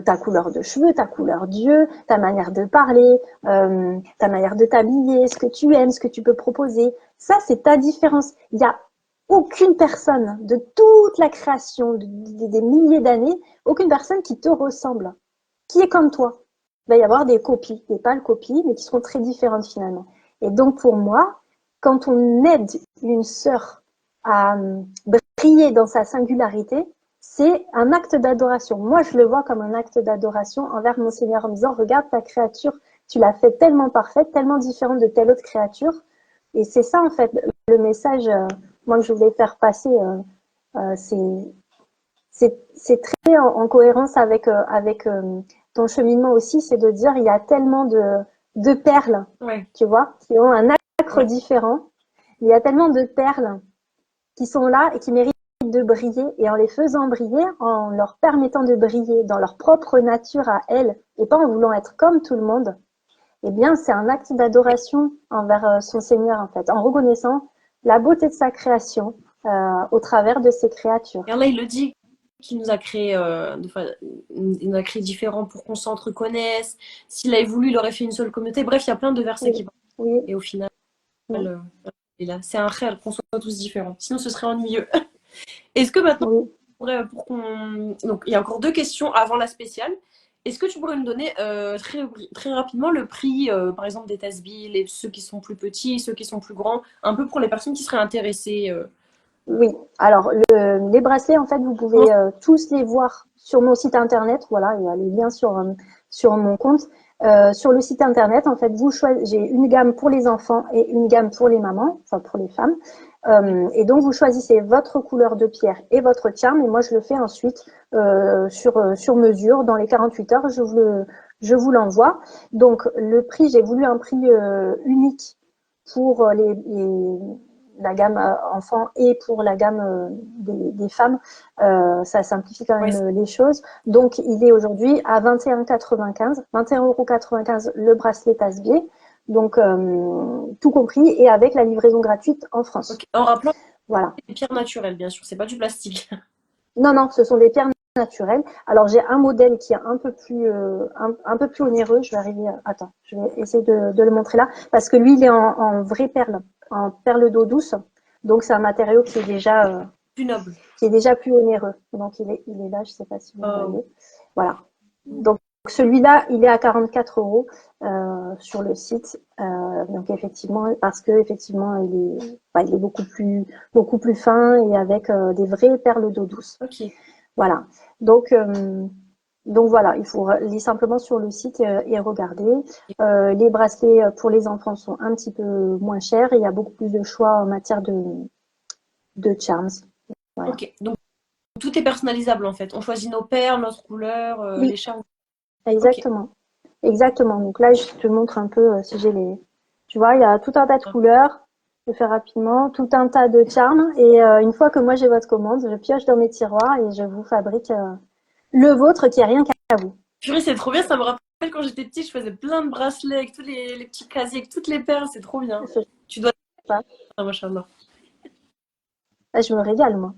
Speaker 2: ta couleur de cheveux, ta couleur d'yeux, ta manière de parler, ta manière de t'habiller, ce que tu aimes, ce que tu peux proposer. Ça, c'est ta différence. Il y a aucune personne de toute la création, des milliers d'années, aucune personne qui te ressemble, qui est comme toi. Il va y avoir des copies, des pâles copies, mais qui seront très différentes finalement. Et donc pour moi, quand on aide une sœur à briller dans sa singularité, c'est un acte d'adoration. Moi, je le vois comme un acte d'adoration envers mon Seigneur en me disant, regarde ta créature, tu l'as fait tellement parfaite, tellement différente de telle autre créature. Et c'est ça, en fait, le message moi que je voulais faire passer. C'est très en cohérence avec ton cheminement aussi, c'est de dire il y a tellement de perles, tu vois, qui ont un acre différent. Il y a tellement de perles qui sont là et qui méritent de briller, et en les faisant briller, en leur permettant de briller dans leur propre nature à elles, et pas en voulant être comme tout le monde, eh bien, c'est un acte d'adoration envers son Seigneur, en fait, en reconnaissant la beauté de sa création au travers de ses créatures.
Speaker 1: Et là, il le dit qu'il nous a créé, il nous a créé différents pour qu'on s'entre-connaisse. S'il avait voulu, il aurait fait une seule communauté. Bref, il y a plein de versets qui parlent. Et au final, et là, c'est un khayr qu'on soit tous différents. Sinon, ce serait ennuyeux. Est-ce que maintenant, pour qu'on... Donc, il y a encore 2 questions avant la spéciale. Est-ce que tu pourrais nous donner très rapidement le prix, par exemple, des tasbih, ceux qui sont plus petits, ceux qui sont plus grands, un peu pour les personnes qui seraient intéressées
Speaker 2: Oui, alors les bracelets, en fait, vous pouvez tous les voir sur mon site internet. Voilà, il y a les liens sur mon compte. Sur le site internet, en fait, j'ai une gamme pour les enfants et une gamme pour les mamans, enfin pour les femmes. Et donc, vous choisissez votre couleur de pierre et votre charme. Et moi, je le fais ensuite sur mesure. Dans les 48 heures, je vous l'envoie. Donc, le prix, j'ai voulu un prix unique pour la gamme enfants et pour la gamme des femmes. Ça simplifie quand même les choses. Donc, il est aujourd'hui à 21,95 €, le bracelet Tasbih. Donc, tout compris et avec la livraison gratuite en France.
Speaker 1: Okay. En rappelant,
Speaker 2: voilà.
Speaker 1: C'est des pierres naturelles, bien sûr, c'est pas du plastique.
Speaker 2: Non, ce sont des pierres naturelles. Alors, j'ai un modèle qui est un peu plus onéreux. Je vais arriver. Attends, je vais essayer de le montrer là. Parce que lui, il est en vraie perle, en perle d'eau douce. Donc, c'est un matériau qui est déjà
Speaker 1: plus noble.
Speaker 2: Qui est déjà plus onéreux. Donc, il est là. Je ne sais pas si vous voyez. Voilà. Donc, celui-là, il est à 44 € sur le site. Donc effectivement, parce que effectivement, il est beaucoup plus fin et avec des vraies perles d'eau douce.
Speaker 1: Ok.
Speaker 2: Voilà. Donc voilà, il faut aller simplement sur le site et regarder. Les bracelets pour les enfants sont un petit peu moins chers et il y a beaucoup plus de choix en matière de charms.
Speaker 1: Voilà. Ok. Donc tout est personnalisable en fait. On choisit nos perles, notre couleur, les charmes.
Speaker 2: Exactement. Okay. Exactement. Donc là, je te montre un peu si j'ai les. Tu vois, il y a tout un tas de couleurs. Je fais rapidement, tout un tas de charmes. Et une fois que moi j'ai votre commande, je pioche dans mes tiroirs et je vous fabrique le vôtre qui est rien qu'à vous.
Speaker 1: Purée, c'est trop bien. Ça me rappelle quand j'étais petite, je faisais plein de bracelets avec tous les petits casiers, avec toutes les perles. C'est trop bien. Tu dois.
Speaker 2: Pas.
Speaker 1: Ah, machallah.
Speaker 2: Je me régale, moi.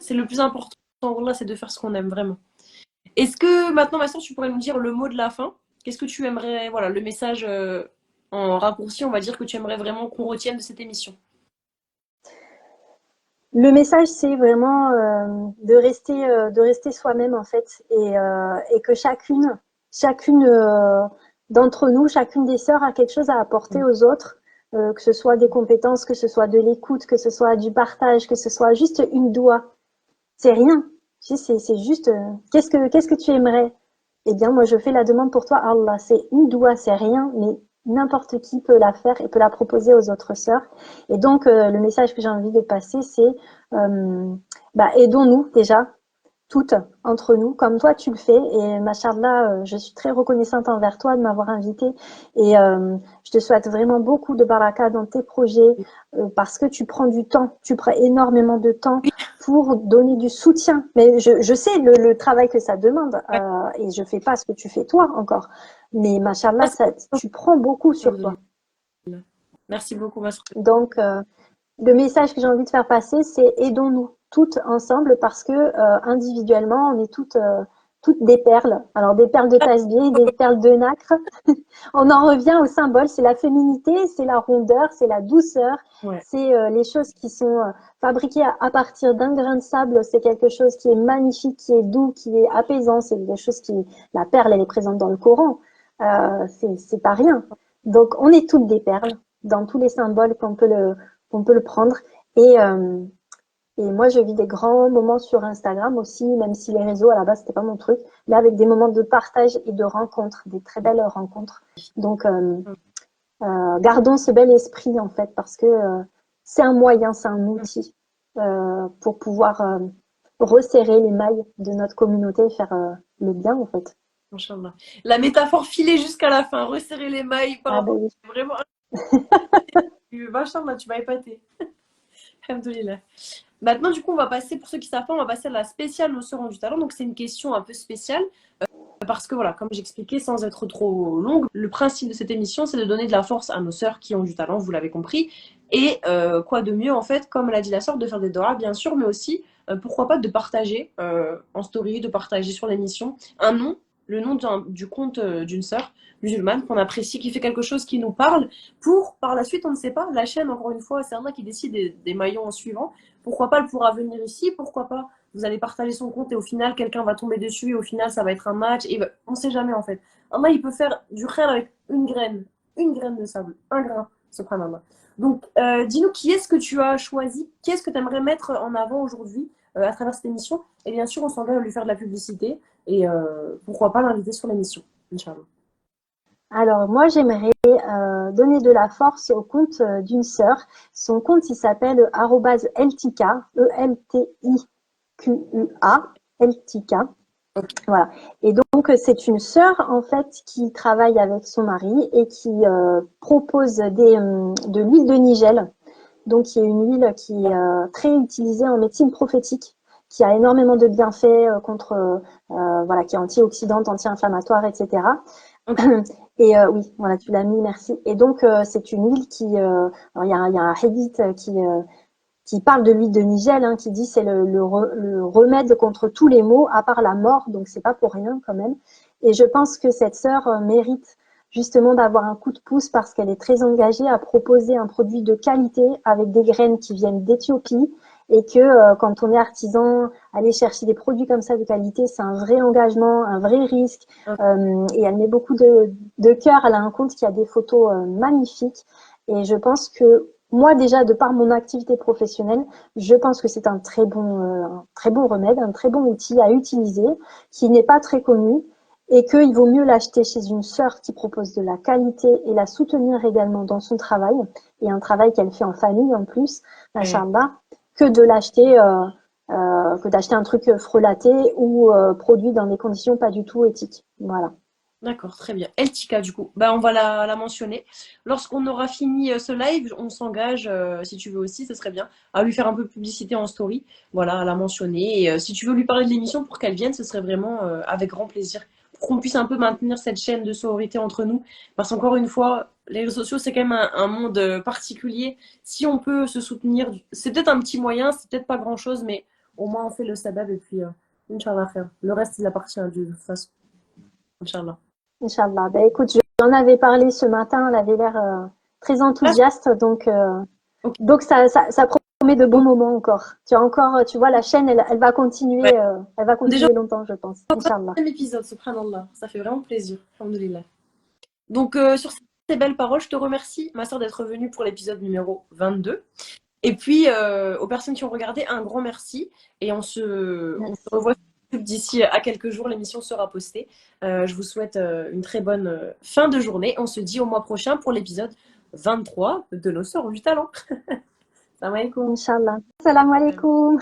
Speaker 1: C'est le plus important, là, c'est de faire ce qu'on aime vraiment. Est-ce que maintenant, ma soeur, tu pourrais nous dire le mot de la fin? Qu'est-ce que tu aimerais, voilà, le message en raccourci, on va dire que tu aimerais vraiment qu'on retienne de cette émission?
Speaker 2: Le message, c'est vraiment de rester soi-même en fait, et que chacune d'entre nous, chacune des sœurs a quelque chose à apporter aux autres, que ce soit des compétences, que ce soit de l'écoute, que ce soit du partage, que ce soit juste une doua. C'est rien. C'est juste qu'est-ce que tu aimerais? Eh bien, moi, je fais la demande pour toi, Allah. C'est une doua, c'est rien, mais n'importe qui peut la faire et peut la proposer aux autres sœurs. Et donc, le message que j'ai envie de passer, c'est aidons-nous déjà, toutes entre nous, comme toi tu le fais. Et machallah, je suis très reconnaissante envers toi de m'avoir invitée. Et je te souhaite vraiment beaucoup de baraka dans tes projets parce que tu prends du temps, tu prends énormément de temps pour donner du soutien. Mais je sais le travail que ça demande et je fais pas ce que tu fais toi encore. Mais machallah, tu prends beaucoup sur toi.
Speaker 1: Merci beaucoup, ma soeur.
Speaker 2: Donc, le message que j'ai envie de faire passer, c'est aidons-nous toutes ensemble parce que individuellement, on est toutes des perles. Alors, des perles de tasbih, des perles de nacre. On en revient au symbole, c'est la féminité, c'est la rondeur, c'est la douceur, c'est les choses qui sont fabriquées à partir d'un grain de sable. C'est quelque chose qui est magnifique, qui est doux, qui est apaisant. C'est des choses qui... La perle, elle est présente dans le Coran. C'est pas rien. Donc, on est toutes des perles dans tous les symboles qu'on peut le prendre. Et moi, je vis des grands moments sur Instagram aussi, même si les réseaux, à la base, c'était pas mon truc, mais avec des moments de partage et de rencontres, des très belles rencontres. Donc, gardons ce bel esprit, en fait, parce que c'est un moyen, c'est un outil pour pouvoir resserrer les mailles de notre communauté et faire le bien, en fait.
Speaker 1: Inch'Allah. La métaphore filée jusqu'à la fin, resserrer les mailles par rapport.
Speaker 2: Oui.
Speaker 1: Vraiment. Inch'Allah, tu vas épater. Alhamdoulilah. Maintenant, du coup, on va passer, pour ceux qui savent pas, on va passer à la spéciale Nos Sœurs ont du talent. Donc, c'est une question un peu spéciale. Parce que voilà, comme j'expliquais, sans être trop longue, le principe de cette émission, c'est de donner de la force à nos sœurs qui ont du talent, vous l'avez compris. Et quoi de mieux, en fait, comme l'a dit la sœur, de faire des doigts, bien sûr, mais aussi, pourquoi pas, de partager en story, de partager sur l'émission un nom, le nom du compte d'une sœur musulmane qu'on apprécie, qui fait quelque chose qui nous parle, pour, par la suite, on ne sait pas, la chaîne, encore une fois, c'est Allah qui décide des maillons suivants. Pourquoi pas, elle pourra venir ici, pourquoi pas vous allez partager son compte et au final, quelqu'un va tomber dessus et au final, ça va être un match. Et on sait jamais en fait. Allah, il peut faire du khair avec une graine de sable, un grain, subhanallah. Donc, dis-nous qui est-ce que tu as choisi, qui est-ce que tu aimerais mettre en avant aujourd'hui à travers cette émission. Et bien sûr, on s'engage à lui faire de la publicité et pourquoi pas l'inviter sur l'émission, Inch'Allah.
Speaker 2: Alors, moi, j'aimerais donner de la force au compte d'une sœur. Son compte, il s'appelle @eltika, ELTIQUA, Eltika. Voilà. Et donc, c'est une sœur, en fait, qui travaille avec son mari et qui propose de l'huile de nigel. Donc, qui est une huile qui est très utilisée en médecine prophétique, qui a énormément de bienfaits voilà, qui est antioxydante, anti-inflammatoire, etc. Et oui, voilà, tu l'as mis, merci. Et donc, c'est une huile qui... il y a un hadith qui parle de l'huile de nigel, hein, qui dit c'est le remède contre tous les maux, à part la mort, donc c'est pas pour rien quand même. Et je pense que cette sœur mérite justement d'avoir un coup de pouce parce qu'elle est très engagée à proposer un produit de qualité avec des graines qui viennent d'Éthiopie et que quand on est artisan, aller chercher des produits comme ça de qualité, c'est un vrai engagement, un vrai risque. Et elle met beaucoup de cœur. Elle a un compte qui a des photos magnifiques. Et je pense que moi, déjà, de par mon activité professionnelle, je pense que c'est un très bon remède, un très bon outil à utiliser, qui n'est pas très connu et qu'il vaut mieux l'acheter chez une sœur qui propose de la qualité et la soutenir également dans son travail, et un travail qu'elle fait en famille en plus, machallah, que de l'acheter, que d'acheter un truc frelaté ou produit dans des conditions pas du tout éthiques. Voilà.
Speaker 1: D'accord, très bien. Eltika, du coup, on va la mentionner. Lorsqu'on aura fini ce live, on s'engage, si tu veux aussi, ce serait bien, à lui faire un peu de publicité en story. Voilà, à la mentionner. Et si tu veux lui parler de l'émission pour qu'elle vienne, ce serait vraiment avec grand plaisir. Pour qu'on puisse un peu maintenir cette chaîne de sororité entre nous. Parce qu'encore une fois, les réseaux sociaux, c'est quand même un monde particulier. Si on peut se soutenir, c'est peut-être un petit moyen, c'est peut-être pas grand-chose, mais au moins on fait le sabab et puis, Inch'Allah, faire. Le reste, il appartient à Dieu, de toute façon. Inch'Allah.
Speaker 2: Inch'Allah. Ben, écoute, j'en avais parlé ce matin, elle avait l'air très enthousiaste, donc ça promet de bons moments encore. Tu vois, la chaîne, elle va continuer,
Speaker 1: Déjà,
Speaker 2: longtemps, je pense. Inch'Allah.
Speaker 1: épisode, subhanallah. Ça fait vraiment plaisir. Alhamdoulilah. Donc, sur ces belles paroles, je te remercie, ma soeur, d'être venue pour l'épisode numéro 22. Et puis, aux personnes qui ont regardé, un grand merci. Et on se revoit d'ici à quelques jours. L'émission sera postée. Je vous souhaite une très bonne fin de journée. On se dit au mois prochain pour l'épisode 23 de Nos Sœurs du Talent. Salam alaikum.
Speaker 2: Inch'Allah. Salam alaikum.